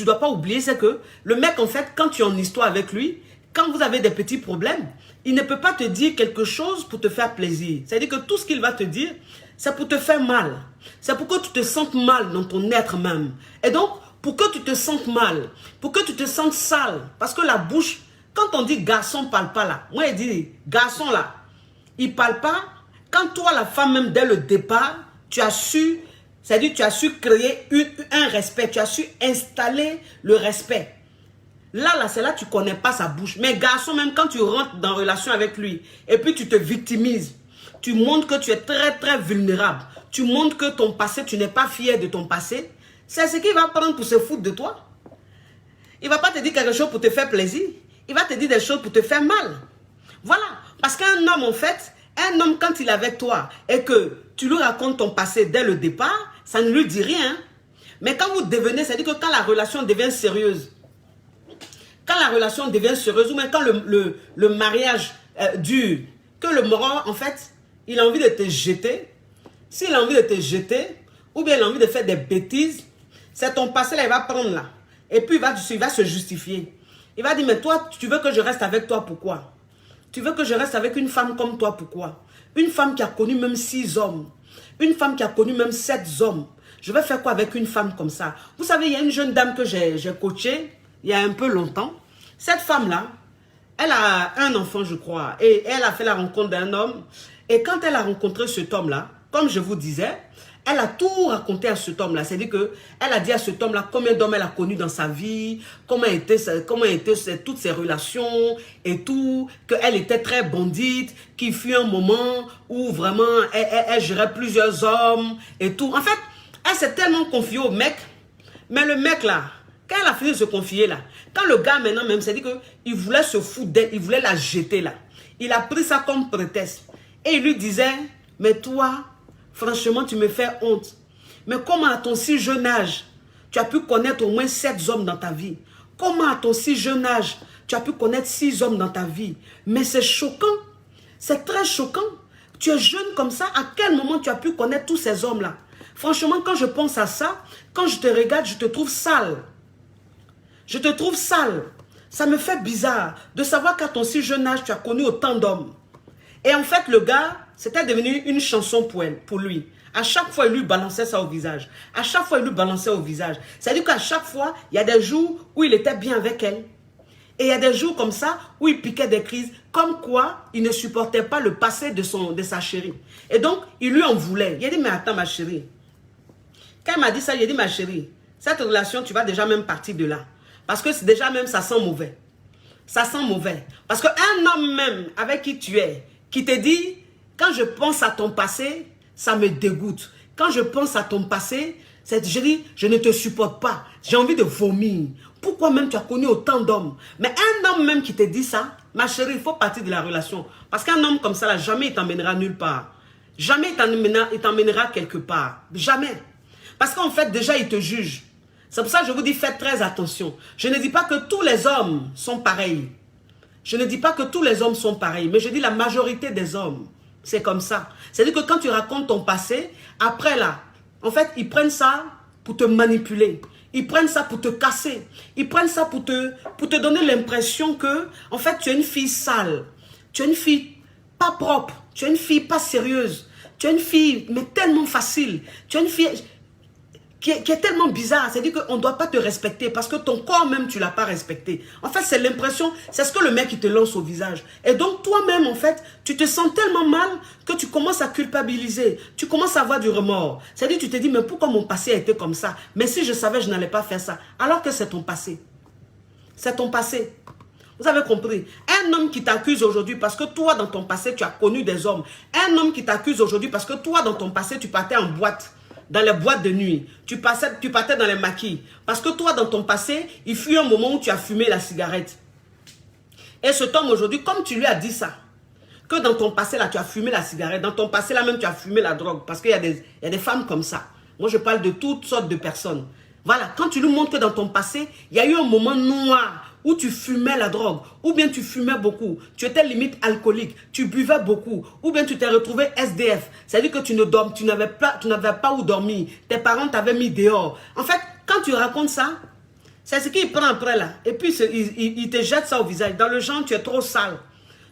dois pas oublier, c'est que le mec, en fait, quand tu es en histoire avec lui, quand vous avez des petits problèmes, il ne peut pas te dire quelque chose pour te faire plaisir. C'est-à-dire que tout ce qu'il va te dire, c'est pour te faire mal. C'est pour que tu te sentes mal dans ton être même. Et donc, pour que tu te sentes mal, pour que tu te sentes sale, parce que la bouche, quand on dit garçon parle pas là, moi il dit garçon là, il parle pas. Quand toi, la femme même, dès le départ, tu as su... C'est-à-dire que tu as su créer un respect, tu as su installer le respect. Là, c'est là que tu ne connais pas sa bouche. Mais garçon, même quand tu rentres dans relation avec lui, et puis tu te victimises, tu montres que tu es très vulnérable, tu montres que ton passé, tu n'es pas fier de ton passé, c'est ce qu'il va prendre pour se foutre de toi. Il ne va pas te dire quelque chose pour te faire plaisir, il va te dire des choses pour te faire mal. Voilà, parce qu'un homme, en fait, un homme, quand il est avec toi et que tu lui racontes ton passé dès le départ, ça ne lui dit rien. Mais quand vous devenez, c'est-à-dire que quand la relation devient sérieuse, ou même quand le mariage dure, que le moral, en fait, il a envie de te jeter, s'il a envie de te jeter, ou bien il a envie de faire des bêtises, c'est ton passé là, il va prendre là. Et puis il va se justifier. Il va dire, mais toi, tu veux que je reste avec toi, pourquoi? Tu veux que je reste avec une femme comme toi, pourquoi? Une femme qui a connu même 6 hommes. Une femme qui a connu même 7 hommes. Je vais faire quoi avec une femme comme ça? Vous savez, il y a une jeune dame que j'ai coachée il y a un peu longtemps. Cette femme-là, Elle a un enfant, je crois, et elle a fait la rencontre d'un homme. Et quand elle a rencontré cet homme-là, comme je vous disais, elle a tout raconté à cet homme-là. C'est-à-dire qu'elle a dit à cet homme-là combien d'hommes elle a connu dans sa vie, comment étaient toutes ses relations et tout, qu'elle était très bandite, qu'il fut un moment où vraiment elle gérait plusieurs hommes et tout. En fait, elle s'est tellement confiée au mec, mais le mec là, quand elle a fini de se confier là, quand le gars maintenant même s'est dit qu'il voulait se foutre d'elle, il voulait la jeter là, il a pris ça comme prétexte. Et il lui disait, mais toi, franchement, tu me fais honte. Mais comment à ton si jeune âge, tu as pu connaître au moins 7 hommes dans ta vie? Comment à ton si jeune âge, tu as pu connaître 6 hommes dans ta vie? Mais c'est choquant. C'est très choquant. Tu es jeune comme ça, à quel moment tu as pu connaître tous ces hommes-là? Franchement, quand je pense à ça, quand je te regarde, je te trouve sale. Je te trouve sale. Ça me fait bizarre de savoir qu'à ton si jeune âge, tu as connu autant d'hommes. Et en fait, le gars, c'était devenu une chanson pour lui. À chaque fois, il lui balançait ça au visage. À chaque fois, il lui balançait au visage. C'est-à-dire qu'à chaque fois, il y a des jours où il était bien avec elle. Et il y a des jours comme ça où il piquait des crises. Comme quoi, il ne supportait pas le passé de sa chérie. Et donc, il lui en voulait. Il a dit, mais attends, ma chérie. Quand il m'a dit ça, il a dit, ma chérie, cette relation, tu vas déjà même partir de là. Parce que c'est déjà même, ça sent mauvais. Ça sent mauvais. Parce qu'un homme même avec qui tu es, qui te dit, quand je pense à ton passé, ça me dégoûte. Quand je pense à ton passé, je dis, je ne te supporte pas. J'ai envie de vomir. Pourquoi même tu as connu autant d'hommes? Mais un homme même qui te dit ça, ma chérie, il faut partir de la relation. Parce qu'un homme comme ça, là, jamais il t'emmènera nulle part. Jamais il t'emmènera quelque part. Jamais. Parce qu'en fait, déjà, il te juge. C'est pour ça que je vous dis, faites très attention. Je ne dis pas que tous les hommes sont pareils. Je ne dis pas que tous les hommes sont pareils, mais je dis la majorité des hommes, c'est comme ça. C'est-à-dire que quand tu racontes ton passé, après là, en fait, ils prennent ça pour te manipuler. Ils prennent ça pour te casser. Ils prennent ça pour te donner l'impression que, en fait, tu es une fille sale. Tu es une fille pas propre. Tu es une fille pas sérieuse. Tu es une fille, mais tellement facile. Tu es une fille qui est tellement bizarre. C'est-à-dire qu'on ne doit pas te respecter parce que ton corps même, tu ne l'as pas respecté. En fait, c'est l'impression, c'est ce que le mec il te lance au visage. Et donc, toi-même, en fait, tu te sens tellement mal que tu commences à culpabiliser. Tu commences à avoir du remords. C'est-à-dire, tu te dis, mais pourquoi mon passé a été comme ça? Mais si je savais, je n'allais pas faire ça. Alors que c'est ton passé. C'est ton passé. Vous avez compris? Un homme qui t'accuse aujourd'hui parce que toi, dans ton passé, tu as connu des hommes. Un homme qui t'accuse aujourd'hui parce que toi, dans ton passé, tu partais en boîte. Dans les boîtes de nuit, tu partais dans les maquis. Parce que toi, dans ton passé, il fut un moment où tu as fumé la cigarette. Et cet homme aujourd'hui, comme tu lui as dit ça, que dans ton passé, là, tu as fumé la cigarette. Dans ton passé, là même, tu as fumé la drogue. Parce qu'il y a des femmes comme ça. Moi, je parle de toutes sortes de personnes. Voilà, quand tu lui montres que dans ton passé, il y a eu un moment noir où tu fumais la drogue, ou bien tu fumais beaucoup, tu étais limite alcoolique, tu buvais beaucoup, ou bien tu t'es retrouvé SDF, c'est-à-dire que tu n'avais pas où dormir, tes parents t'avaient mis dehors. En fait, quand tu racontes ça, c'est ce qu'il prend après là, et puis il te jette ça au visage. Dans le genre, tu es trop sale,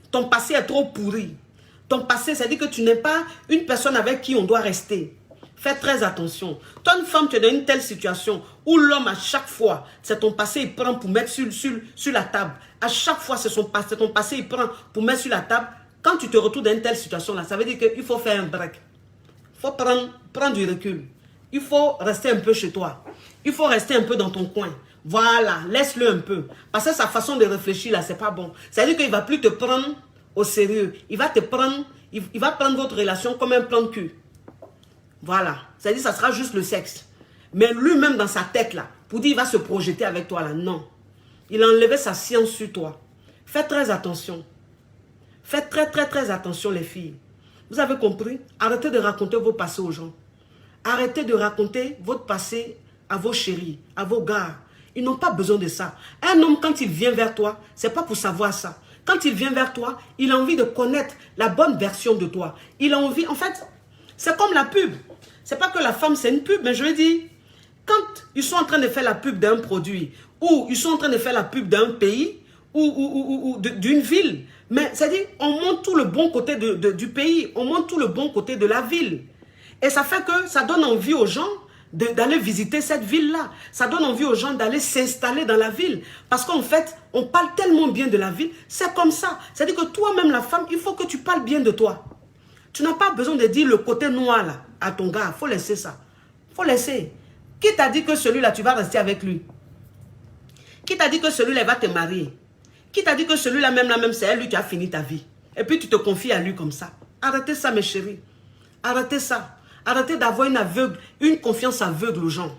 ton passé est trop pourri. Ton passé, c'est-à-dire que tu n'es pas une personne avec qui on doit rester. Fais très attention. Toi, une femme, tu es dans une telle situation où l'homme, à chaque fois, c'est ton passé, il prend pour mettre sur la table. À chaque fois, c'est ton passé, il prend pour mettre sur la table. Quand tu te retrouves dans une telle situation-là, ça veut dire qu'il faut faire un break. Il faut prendre du recul. Il faut rester un peu chez toi. Il faut rester un peu dans ton coin. Voilà, laisse-le un peu. Parce que sa façon de réfléchir, là, c'est pas bon. C'est-à-dire qu'il ne va plus te prendre au sérieux. Il va prendre votre relation comme un plan de cul. Voilà, c'est-à-dire que ça sera juste le sexe. Mais lui-même dans sa tête là, pour dire il va se projeter avec toi là, non. Il a enlevé sa science sur toi. Faites très attention. Faites très attention les filles. Vous avez compris? Arrêtez de raconter vos passés aux gens. Arrêtez de raconter votre passé à vos chéris, à vos gars. Ils n'ont pas besoin de ça. Un homme quand il vient vers toi, c'est pas pour savoir ça. Quand il vient vers toi, il a envie de connaître la bonne version de toi. Il a envie, en fait, c'est comme la pub. C'est pas que la femme c'est une pub, mais je veux dire, quand ils sont en train de faire la pub d'un produit, ou ils sont en train de faire la pub d'un pays, ou d'une ville, mais c'est-à-dire, on montre tout le bon côté du pays, on montre tout le bon côté de la ville. Et ça fait que ça donne envie aux gens d'aller visiter cette ville-là. Ça donne envie aux gens d'aller s'installer dans la ville. Parce qu'en fait, on parle tellement bien de la ville. C'est comme ça. C'est-à-dire que toi-même, la femme, il faut que tu parles bien de toi. Tu n'as pas besoin de dire le côté noir là, à ton gars. Il faut laisser ça. Il faut laisser. Qui t'a dit que celui-là, tu vas rester avec lui? Qui t'a dit que celui-là va te marier? Qui t'a dit que celui-là, même, c'est lui qui a fini ta vie? Et puis tu te confies à lui comme ça. Arrêtez ça, mes chéris. Arrêtez ça. Arrêtez d'avoir une confiance aveugle aux gens.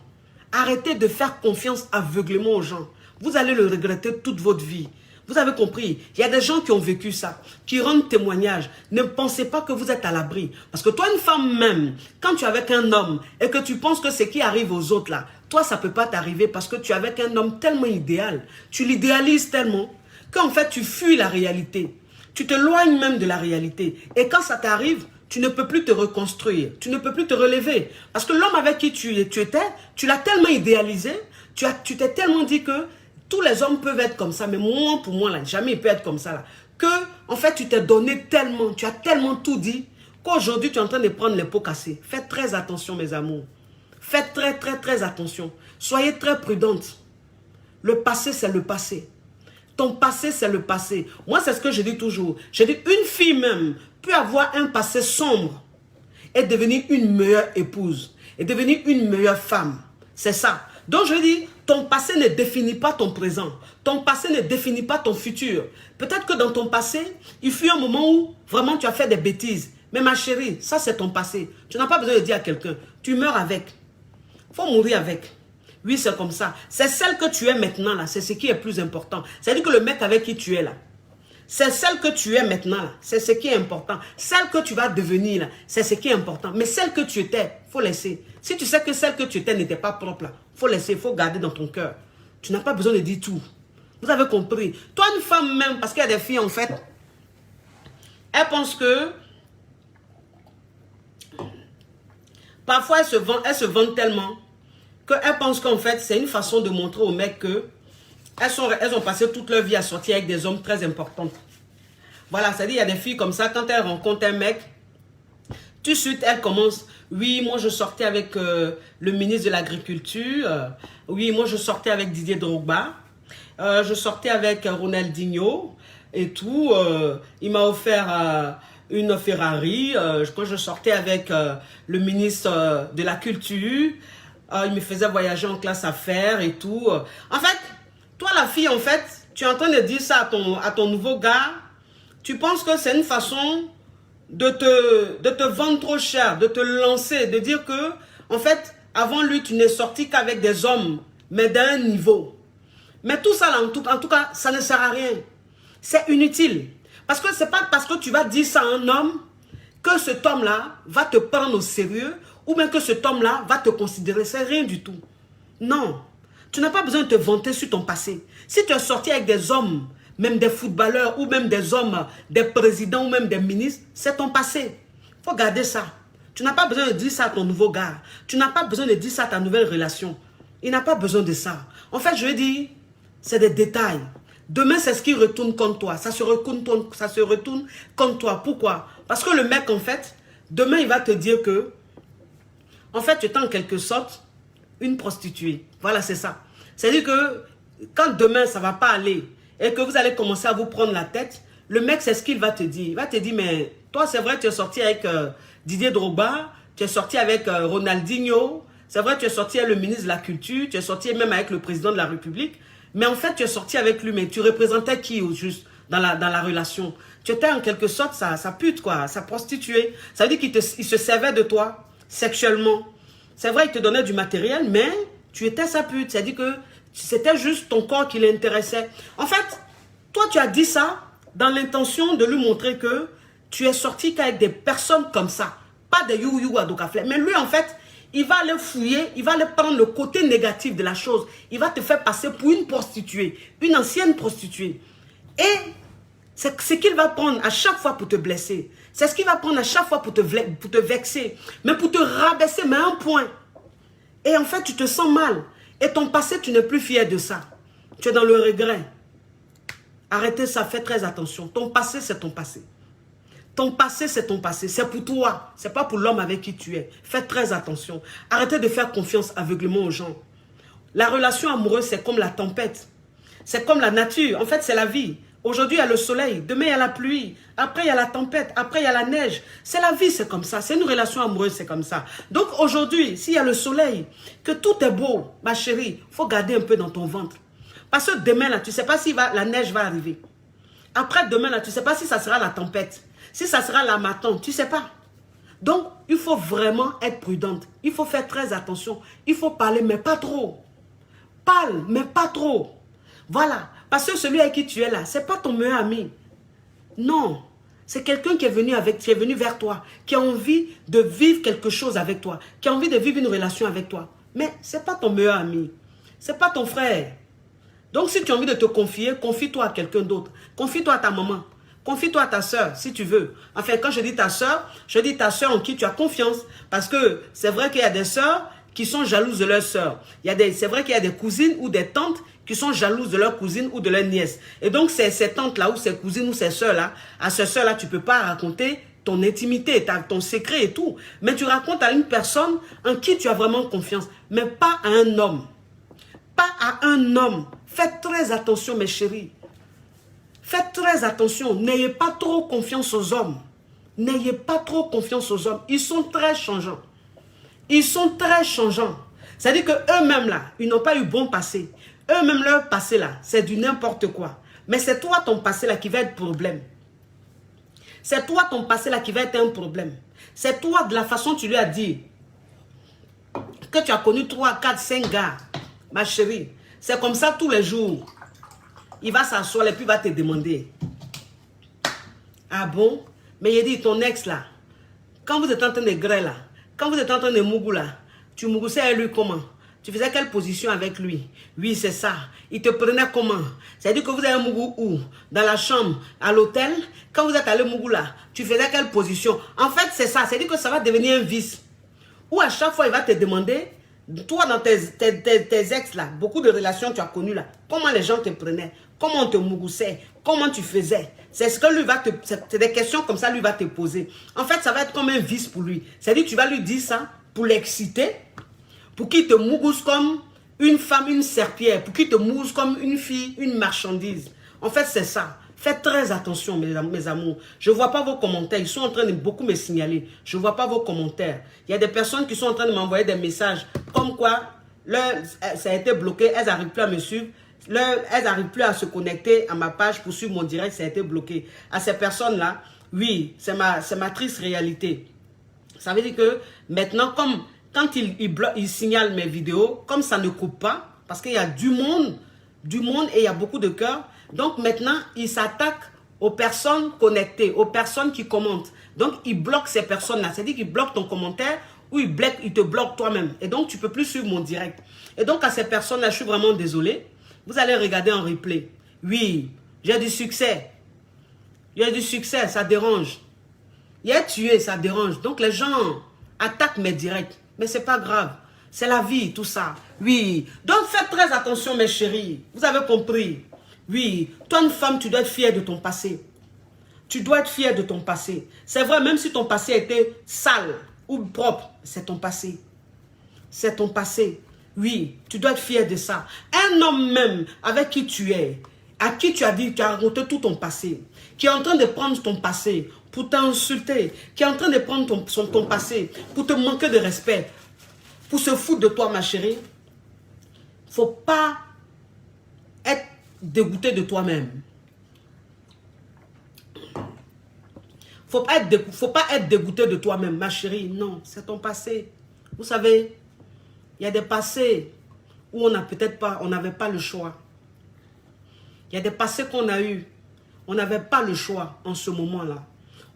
Arrêtez de faire confiance aveuglément aux gens. Vous allez le regretter toute votre vie. Vous avez compris? Il y a des gens qui ont vécu ça, qui rendent témoignage. Ne pensez pas que vous êtes à l'abri. Parce que toi, une femme même, quand tu es avec un homme et que tu penses que ce qui arrive aux autres là, toi, ça ne peut pas t'arriver parce que tu es avec un homme tellement idéal. Tu l'idéalises tellement qu'en fait, tu fuis la réalité. Tu t'éloignes même de la réalité. Et quand ça t'arrive, tu ne peux plus te reconstruire. Tu ne peux plus te relever. Parce que l'homme avec qui tu étais, tu l'as tellement idéalisé, tu t'es tellement dit que tous les hommes peuvent être comme ça, mais moi, pour moi, là, jamais il peut être comme ça. Là. Que, en fait, tu t'es donné tellement, tu as tellement tout dit, qu'aujourd'hui, tu es en train de prendre les pots cassés. Faites très attention, mes amours. Faites très, très, très attention. Soyez très prudentes. Le passé, c'est le passé. Ton passé, c'est le passé. Moi, c'est ce que je dis toujours. Je dis, une fille même peut avoir un passé sombre et devenir une meilleure épouse et devenir une meilleure femme. C'est ça. Donc, je dis, ton passé ne définit pas ton présent. Ton passé ne définit pas ton futur. Peut-être que dans ton passé, il fut un moment où vraiment tu as fait des bêtises. Mais ma chérie, ça, c'est ton passé. Tu n'as pas besoin de dire à quelqu'un. Tu meurs avec. Il faut mourir avec. Oui, c'est comme ça. C'est celle que tu es maintenant, là. C'est ce qui est plus important. C'est-à-dire que le mec avec qui tu es, là, c'est celle que tu es maintenant, là. C'est ce qui est important. Celle que tu vas devenir, là, c'est ce qui est important. Mais celle que tu étais, il faut laisser. Si tu sais que celle que tu étais n'était pas propre, là, il faut laisser, il faut garder dans ton cœur. Tu n'as pas besoin de dire tout. Vous avez compris. Toi, une femme même, parce qu'il y a des filles, en fait, elles pensent que parfois, elles se vendent tellement qu'elles pensent qu'en fait, c'est une façon de montrer aux mecs que elles ont passé toute leur vie à sortir avec des hommes très importants. Voilà, c'est-à-dire, il y a des filles comme ça, quand elles rencontrent un mec, tout de suite, elles commencent, oui, moi je sortais avec le ministre de l'Agriculture, oui, moi je sortais avec Didier Drogba, je sortais avec Ronaldinho et tout, il m'a offert une Ferrari, quand je sortais avec le ministre de la Culture, il me faisait voyager en classe affaires et tout. En fait, toi la fille, en fait, tu es en train de dire ça à ton nouveau gars. Tu penses que c'est une façon de te vendre trop cher, de te lancer, de dire que, en fait, avant lui, tu n'es sorti qu'avec des hommes, mais d'un niveau. Mais tout ça, là, en tout cas, ça ne sert à rien. C'est inutile. Parce que c'est pas parce que tu vas dire ça à un homme que cet homme-là va te prendre au sérieux ou bien que cet homme-là va te considérer. C'est rien du tout. Non. Tu n'as pas besoin de te vanter sur ton passé. Si tu es sorti avec des hommes, même des footballeurs ou même des hommes, des présidents ou même des ministres, c'est ton passé. Il faut garder ça. Tu n'as pas besoin de dire ça à ton nouveau gars. Tu n'as pas besoin de dire ça à ta nouvelle relation. Il n'a pas besoin de ça. En fait, je vais dire, c'est des détails. Demain, c'est ce qui retourne contre toi. Ça se retourne contre toi. Pourquoi? Parce que le mec, en fait, demain, il va te dire que, en fait, tu es en quelque sorte une prostituée. Voilà, c'est ça. C'est-à-dire que quand demain, ça ne va pas aller et que vous allez commencer à vous prendre la tête, le mec, c'est ce qu'il va te dire. Il va te dire, mais toi, c'est vrai, tu es sorti avec Didier Drogba, tu es sorti avec Ronaldinho, c'est vrai, tu es sorti avec le ministre de la Culture, tu es sorti même avec le président de la République, mais en fait, tu es sorti avec lui, mais tu représentais qui au juste dans la relation? Tu étais en quelque sorte sa pute, quoi, sa prostituée. Ça veut dire qu'il se servait de toi sexuellement. C'est vrai, il te donnait du matériel, mais tu étais sa pute. C'est-à-dire que c'était juste ton corps qui l'intéressait. En fait, toi, tu as dit ça dans l'intention de lui montrer que tu es sorti qu'avec des personnes comme ça. Pas des you à Dokafle. Mais lui, en fait, il va aller fouiller, il va aller prendre le côté négatif de la chose. Il va te faire passer pour une prostituée, une ancienne prostituée. Et c'est ce qu'il va prendre à chaque fois pour te blesser. C'est ce qu'il va prendre à chaque fois pour te vexer. Mais pour te rabaisser, mais à un point. Et en fait, tu te sens mal. Et ton passé, tu n'es plus fier de ça. Tu es dans le regret. Arrêtez ça, faites très attention. Ton passé, c'est ton passé. Ton passé, c'est ton passé. C'est pour toi. C'est pas pour l'homme avec qui tu es. Fais très attention. Arrêtez de faire confiance aveuglément aux gens. La relation amoureuse, c'est comme la tempête. C'est comme la nature. En fait, c'est la vie. Aujourd'hui, il y a le soleil. Demain, il y a la pluie. Après, il y a la tempête. Après, il y a la neige. C'est la vie, c'est comme ça. C'est une relation amoureuse, c'est comme ça. Donc, aujourd'hui, s'il y a le soleil, que tout est beau, ma chérie, il faut garder un peu dans ton ventre. Parce que demain, là, tu ne sais pas si la neige va arriver. Après, demain, là, tu ne sais pas si ça sera la tempête. Si ça sera la matin, tu ne sais pas. Donc, il faut vraiment être prudente. Il faut faire très attention. Il faut parler, mais pas trop. Parle, mais pas trop. Voilà. Parce que celui avec qui tu es là, ce n'est pas ton meilleur ami. Non. C'est quelqu'un qui est venu vers toi, qui a envie de vivre quelque chose avec toi, qui a envie de vivre une relation avec toi. Mais ce n'est pas ton meilleur ami. Ce n'est pas ton frère. Donc, si tu as envie de te confier, confie-toi à quelqu'un d'autre. Confie-toi à ta maman. Confie-toi à ta soeur, si tu veux. Enfin, quand je dis ta soeur en qui tu as confiance. Parce que c'est vrai qu'il y a des soeurs qui sont jalouses de leurs soeurs. C'est vrai qu'il y a des cousines ou des tantes qui sont jalouses de leur cousine ou de leur nièce. Et donc, ces tantes-là ou ces cousines ou ces soeurs-là, à ces soeurs-là, tu ne peux pas raconter ton intimité, ton secret et tout. Mais tu racontes à une personne en qui tu as vraiment confiance. Mais pas à un homme. Pas à un homme. Faites très attention, mes chéris. Faites très attention. N'ayez pas trop confiance aux hommes. N'ayez pas trop confiance aux hommes. Ils sont très changeants. Ils sont très changeants. C'est-à-dire qu'eux-mêmes, là, ils n'ont pas eu bon passé. Eux-mêmes, leur passé, là, c'est du n'importe quoi. Mais c'est toi, ton passé, là, qui va être problème. C'est toi, ton passé, là, qui va être un problème. C'est toi, de la façon dont tu lui as dit que tu as connu 3, 4, 5 gars. Ma chérie, c'est comme ça tous les jours. Il va s'asseoir et puis il va te demander. Ah bon? Mais il dit, ton ex, là, quand vous êtes en train de grêler, là, quand vous êtes en train de mougou, là, tu mougoussais avec lui comment? Tu faisais quelle position avec lui? Oui, c'est ça. Il te prenait comment? C'est-à-dire que vous avez mougou où? Dans la chambre, à l'hôtel? Quand vous êtes allé mougou là, tu faisais quelle position? En fait, c'est ça. C'est-à-dire que ça va devenir un vice. Ou à chaque fois, il va te demander, toi, dans tes ex là, beaucoup de relations que tu as connues là, comment les gens te prenaient? Comment on te mougoussait? Comment tu faisais? C'est ce que lui va te... C'est des questions comme ça, lui va te poser. En fait, ça va être comme un vice pour lui. C'est-à-dire que tu vas lui dire ça pour l'exciter, pour qu'il te mougousse comme une femme, une serpillère, pour qu'il te mougousse comme une fille, une marchandise. En fait, c'est ça. Faites très attention, mes amours. Je ne vois pas vos commentaires. Ils sont en train de beaucoup me signaler. Je ne vois pas vos commentaires. Il y a des personnes qui sont en train de m'envoyer des messages comme quoi ça a été bloqué, elles n'arrivent plus à me suivre. Elles n'arrivent plus à se connecter à ma page pour suivre mon direct, ça a été bloqué. À ces personnes-là, oui, c'est ma triste réalité. Ça veut dire que maintenant, comme quand ils signalent mes vidéos, comme ça ne coupe pas, parce qu'il y a du monde et il y a beaucoup de cœurs, donc maintenant, ils s'attaquent aux personnes connectées, aux personnes qui commentent. Donc, ils bloquent ces personnes-là. C'est-à-dire qu'ils bloquent ton commentaire ou ils te bloquent toi-même. Et donc, tu ne peux plus suivre mon direct. Et donc, à ces personnes-là, je suis vraiment désolé. Vous allez regarder en replay. Oui, j'ai du succès. J'ai du succès, ça dérange. Il a tué, ça dérange. Donc, les gens attaquent mes directs. Mais ce n'est pas grave. C'est la vie, tout ça. Oui. Donc, faites très attention, mes chéris. Vous avez compris. Oui. Toi, une femme, tu dois être fière de ton passé. Tu dois être fière de ton passé. C'est vrai, même si ton passé était sale ou propre, c'est ton passé. C'est ton passé. Oui, tu dois être fier de ça. Un homme même avec qui tu es, à qui tu as dit, tu as raconté tout ton passé, qui est en train de prendre ton passé pour t'insulter, qui est en train de prendre ton passé pour te manquer de respect, pour se foutre de toi, ma chérie, faut pas être dégoûté de toi-même. Faut pas être dégoûté de toi-même, ma chérie. Non, c'est ton passé. Vous savez, il y a des passés où on n'avait pas le choix. Il y a des passés qu'on a eus. On n'avait pas le choix en ce moment-là.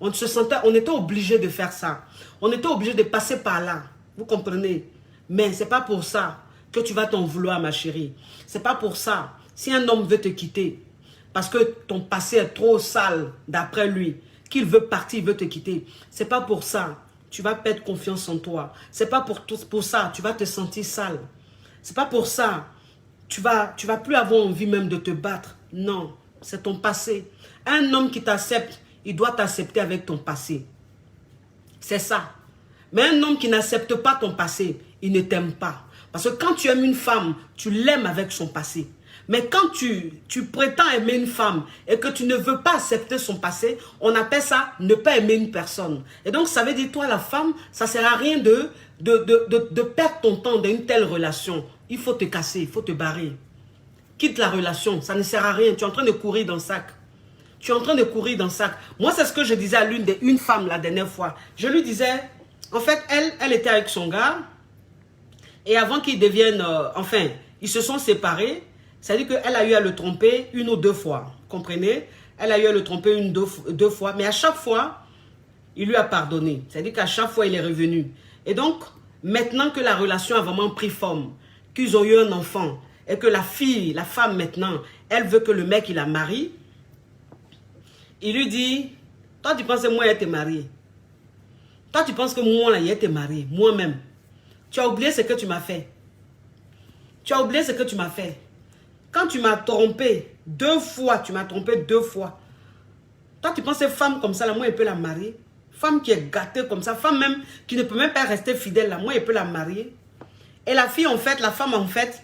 On était obligé de faire ça. On était obligé de passer par là. Vous comprenez? Mais ce n'est pas pour ça que tu vas t'en vouloir, ma chérie. Ce n'est pas pour ça. Si un homme veut te quitter, parce que ton passé est trop sale d'après lui, qu'il veut partir, il veut te quitter, ce n'est pas pour ça. Tu vas perdre confiance en toi. Ce n'est pas pour ça. Tu vas te sentir sale. Ce n'est pas pour ça. Tu vas plus avoir envie même de te battre. Non, c'est ton passé. Un homme qui t'accepte, il doit t'accepter avec ton passé. C'est ça. Mais un homme qui n'accepte pas ton passé, il ne t'aime pas. Parce que quand tu aimes une femme, tu l'aimes avec son passé. Mais quand tu prétends aimer une femme et que tu ne veux pas accepter son passé, on appelle ça ne pas aimer une personne. Et donc, ça veut dire, toi, la femme, ça ne sert à rien de perdre ton temps dans une telle relation. Il faut te casser, il faut te barrer. Quitte la relation, ça ne sert à rien. Tu es en train de courir dans le sac. Tu es en train de courir dans le sac. Moi, c'est ce que je disais à une femme la dernière fois. Je lui disais, en fait, elle était avec son gars. Et avant qu'ils deviennent, enfin, ils se sont séparés. C'est-à-dire qu'elle a eu à le tromper une ou deux fois. Comprenez? Elle a eu à le tromper deux fois. Mais à chaque fois, il lui a pardonné. C'est-à-dire qu'à chaque fois, il est revenu. Et donc, maintenant que la relation a vraiment pris forme, qu'ils ont eu un enfant, et que la fille, la femme maintenant, elle veut que le mec, il la marie, il lui dit, toi, tu penses que moi, elle t'est mariée. Toi, tu penses que moi, là, elle t'est mariée. Moi-même. Tu as oublié ce que tu m'as fait. Tu as oublié ce que tu m'as fait. Quand tu m'as trompé 2 fois, tu m'as trompé 2 fois. Toi, tu penses que femme comme ça, là, moi, elle peut la marier. Femme qui est gâtée comme ça, femme même qui ne peut même pas rester fidèle, là, moi, elle peut la marier. Et la fille, en fait, la femme, en fait,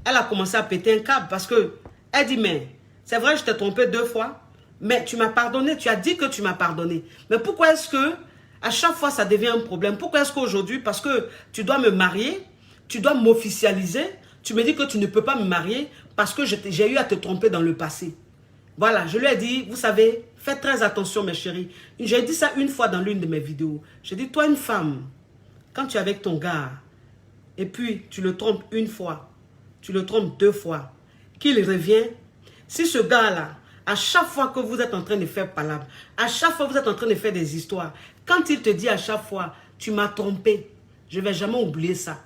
elle a commencé à péter un câble parce que elle dit, mais c'est vrai, je t'ai trompé 2 fois, mais tu m'as pardonné, tu as dit que tu m'as pardonné. Mais pourquoi est-ce que à chaque fois, ça devient un problème? Pourquoi est-ce qu'aujourd'hui, parce que tu dois me marier, tu dois m'officialiser, tu me dis que tu ne peux pas me marier parce que j'ai eu à te tromper dans le passé. Voilà, je lui ai dit, vous savez, faites très attention mes chéris. J'ai dit ça une fois dans l'une de mes vidéos. J'ai dit, toi une femme, quand tu es avec ton gars, et puis tu le trompes 1 fois, tu le trompes 2 fois, qu'il revient, si ce gars-là, à chaque fois que vous êtes en train de faire palabre, à chaque fois que vous êtes en train de faire des histoires, quand il te dit à chaque fois, tu m'as trompé, je ne vais jamais oublier ça.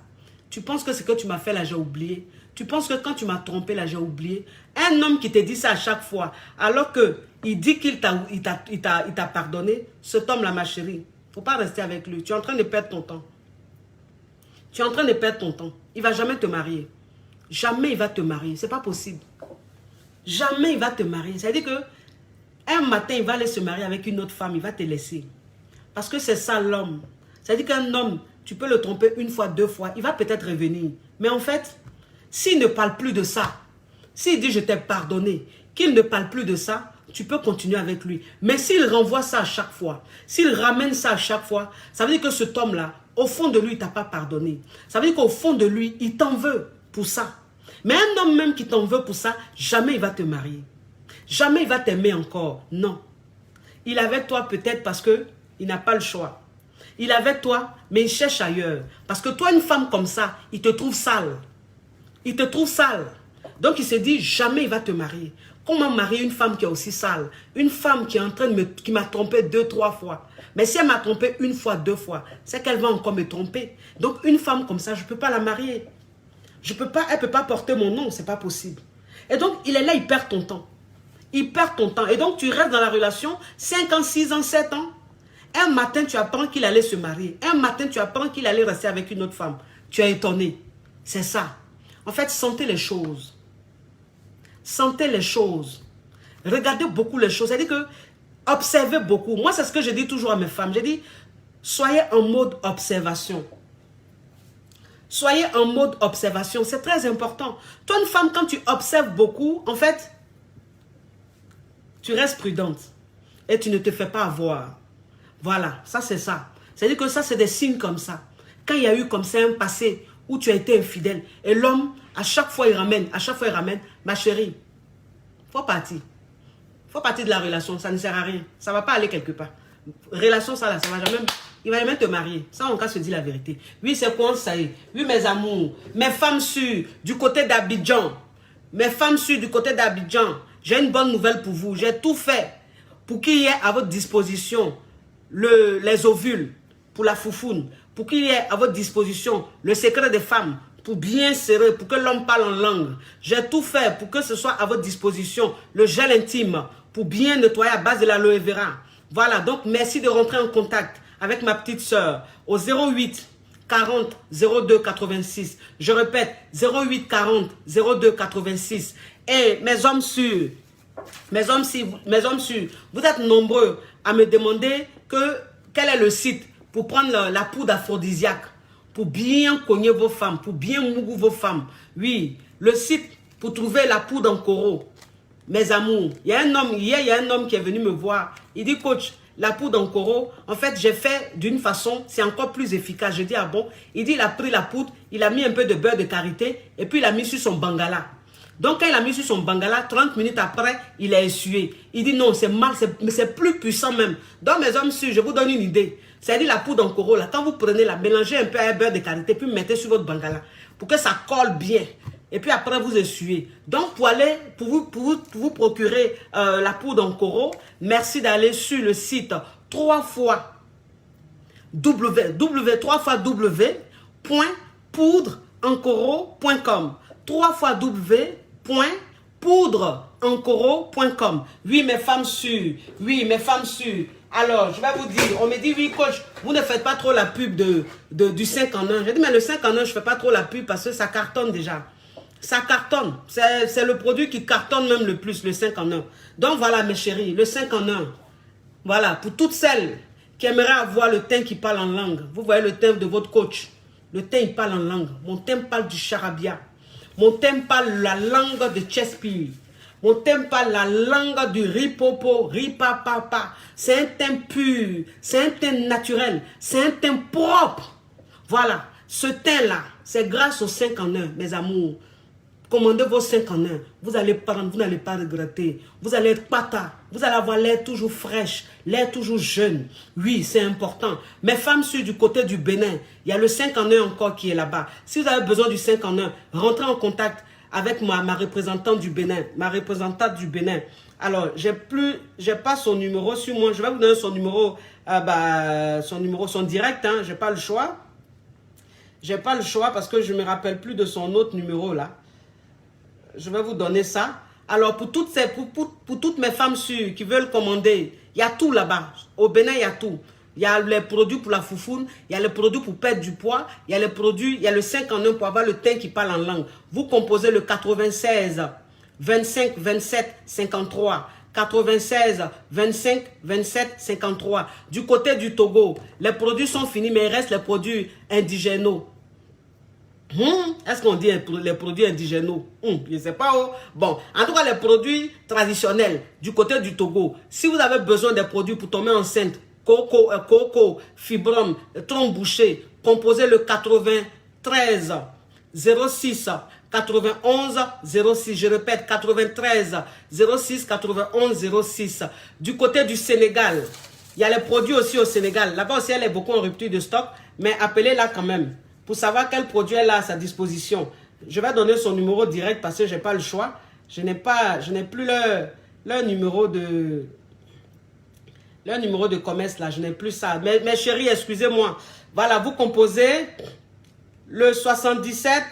Tu penses que ce que tu m'as fait là, j'ai oublié. Tu penses que quand tu m'as trompé là, j'ai oublié. Un homme qui te dit ça à chaque fois, alors qu'il dit qu'il t'a pardonné, cet homme-là, ma chérie, il ne faut pas rester avec lui. Tu es en train de perdre ton temps. Tu es en train de perdre ton temps. Il ne va jamais te marier. Jamais il va te marier. Ce n'est pas possible. Jamais il va te marier. C'est-à-dire que un matin, il va aller se marier avec une autre femme. Il va te laisser. Parce que c'est ça l'homme. C'est-à-dire qu'un homme, tu peux le tromper 1 fois, 2 fois. Il va peut-être revenir. Mais en fait, s'il ne parle plus de ça, s'il dit je t'ai pardonné, qu'il ne parle plus de ça, tu peux continuer avec lui. Mais s'il renvoie ça à chaque fois, s'il ramène ça à chaque fois, ça veut dire que cet homme-là, au fond de lui, il ne t'a pas pardonné. Ça veut dire qu'au fond de lui, il t'en veut pour ça. Mais un homme même qui t'en veut pour ça, jamais il va te marier. Jamais il va t'aimer encore. Non. Il est avec toi peut-être parce qu'il n'a pas le choix. Il est avec toi, mais il cherche ailleurs. Parce que toi, une femme comme ça, il te trouve sale. Il te trouve sale. Donc il se dit, jamais il va te marier. Comment marier une femme qui est aussi sale? Une femme qui est en train de qui m'a trompé 2, 3 fois. Mais si elle m'a trompé 1 fois, 2 fois, c'est qu'elle va encore me tromper. Donc une femme comme ça, je ne peux pas la marier. Elle ne peut pas porter mon nom, ce n'est pas possible. Et donc il est là, il perd ton temps. Il perd ton temps. Et donc tu restes dans la relation 5 ans, 6 ans, 7 ans. Un matin, tu apprends qu'il allait se marier. Un matin, tu apprends qu'il allait rester avec une autre femme. Tu es étonné. C'est ça. En fait, sentez les choses. Sentez les choses. Regardez beaucoup les choses. C'est-à-dire que observez beaucoup. Moi, c'est ce que je dis toujours à mes femmes. Je dis, soyez en mode observation. Soyez en mode observation. C'est très important. Toi, une femme, quand tu observes beaucoup, en fait, tu restes prudente. Et tu ne te fais pas avoir. Voilà, ça c'est ça. C'est-à-dire que ça, c'est des signes comme ça. Quand il y a eu comme ça un passé où tu as été infidèle, et l'homme, à chaque fois, il ramène, ma chérie, faut partir. Faut partir de la relation, ça ne sert à rien. Ça ne va pas aller quelque part. Relation, ça là, ça va jamais... Il va jamais te marier. Ça, on va se dire la vérité. Oui, c'est quoi ça y est. Oui, mes amours, mes femmes sûres, du côté d'Abidjan. Mes femmes sûres, du côté d'Abidjan. J'ai une bonne nouvelle pour vous. J'ai tout fait pour qu'il y ait à votre disposition les ovules pour la foufoune, pour qu'il y ait à votre disposition le secret des femmes, pour bien serrer, pour que l'homme parle en langue. J'ai tout fait pour que ce soit à votre disposition le gel intime, pour bien nettoyer à base de l'aloe vera. Voilà, donc merci de rentrer en contact avec ma petite soeur au 08 40 02 86. Je répète, 08 40 02 86. Et mes hommes sûrs, Mes hommes sûrs, vous êtes nombreux à me demander quel est le site pour prendre la poudre aphrodisiaque, pour bien cogner vos femmes, pour bien mougou vos femmes. Oui, le site pour trouver la poudre en coraux. Mes amours, hier, il y a un homme qui est venu me voir. Il dit, coach, la poudre en coraux, en fait, j'ai fait d'une façon, c'est encore plus efficace. Je dis, ah bon? Il dit, il a pris la poudre, il a mis un peu de beurre de karité, et puis il a mis sur son bangala. Donc, quand il a mis sur son bangala, 30 minutes après, il a essuyé. Il dit, non, c'est mal, c'est plus puissant même. Donc, mes hommes sûrs, je vous donne une idée. C'est-à-dire la poudre en coraux, là, quand vous prenez la, mélangez un peu à un beurre de karité, puis mettez sur votre bangala, pour que ça colle bien. Et puis après, vous essuyez. Donc, pour vous procurer la poudre en coraux, merci d'aller sur le site 3 fois www.poudreencoraux.com 3 fois www.poudreencoraux.com. Oui, mes femmes sûres. Oui, mes femmes sûres. Alors, je vais vous dire, on me dit, oui, coach, vous ne faites pas trop la pub du 5 en 1. J'ai dit, mais le 5 en 1, je ne fais pas trop la pub parce que ça cartonne déjà. Ça cartonne. C'est le produit qui cartonne même le plus, le 5 en 1. Donc voilà, mes chéris, le 5 en 1. Voilà, pour toutes celles qui aimeraient avoir le teint qui parle en langue. Vous voyez le teint de votre coach. Le teint, il parle en langue. Mon teint parle du charabia. Mon teint parle la langue de Chespire. Mon teint parle la langue du ripopo, ripapapa. C'est un teint pur. C'est un teint naturel. C'est un teint propre. Voilà. Ce teint-là, c'est grâce au 5 en 1, mes amours. Commandez vos 5 en 1. Vous allez prendre, vous n'allez pas regretter. Vous allez être pata. Vous allez avoir l'air toujours fraîche, l'air toujours jeune. Oui, c'est important. Mes femmes sur du côté du Bénin, il y a le 5 en 1 encore qui est là-bas. Si vous avez besoin du 5 en 1, rentrez en contact avec ma représentante du Bénin. Ma représentante du Bénin. Alors, j'ai pas son numéro sur moi. Je vais vous donner son numéro, son direct. Hein. J'ai pas le choix. J'ai pas le choix parce que je me rappelle plus de son autre numéro là. Je vais vous donner ça. Alors, pour toutes mes femmes sûres qui veulent commander, il y a tout là-bas. Au Bénin, il y a tout. Il y a les produits pour la foufoune, il y a les produits pour perdre du poids, il y a les produits, il y a le 5 en 1 pour avoir le teint qui parle en langue. Vous composez le 96 25 27 53. 96 25 27 53. Du côté du Togo, les produits sont finis, mais il reste les produits indigénaux. Est-ce qu'on dit les produits indigénaux? Je ne sais pas. Oh. Bon, en tout cas, les produits traditionnels du côté du Togo. Si vous avez besoin des produits pour tomber enceinte, coco, fibrom, tronc bouché, composez le 93 06 91 06. Je répète, 93 06 91 06. Du côté du Sénégal, il y a les produits aussi au Sénégal. Là-bas aussi, elle est beaucoup en rupture de stock, mais appelez-la quand même pour savoir quel produit elle a à sa disposition. Je vais donner son numéro direct parce que je n'ai pas le choix. Je n'ai plus leur numéro de commerce là. Je n'ai plus ça. Mais mes chéris, excusez-moi. Voilà, vous composez le 77.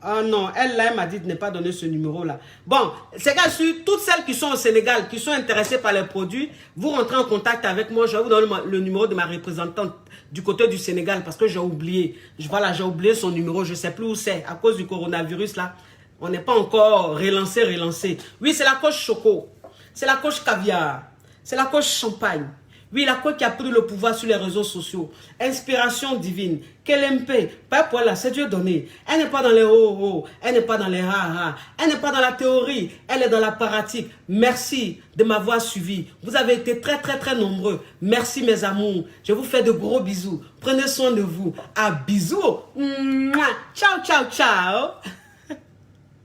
Ah non, elle m'a dit de ne pas donner ce numéro là. Bon, c'est que sur toutes celles qui sont au Sénégal, qui sont intéressées par les produits, vous rentrez en contact avec moi. Je vais vous donner le numéro de ma représentante du côté du Sénégal parce que j'ai oublié. Voilà, j'ai oublié son numéro. Je ne sais plus où c'est. À cause du coronavirus là, on n'est pas encore relancé. Oui, c'est la coche choco. C'est la coche caviar. C'est la coche champagne. Oui, la coche qui a pris le pouvoir sur les réseaux sociaux. Inspiration divine. Quel MP. Pas pour là, c'est Dieu donné. Elle n'est pas dans les oh-oh. Elle n'est pas dans les ha-ha. Elle n'est pas dans la théorie. Elle est dans la pratique. Merci de m'avoir suivi. Vous avez été très, très, très nombreux. Merci, mes amours. Je vous fais de gros bisous. Prenez soin de vous. À bisous. Mouah. Ciao, ciao, ciao.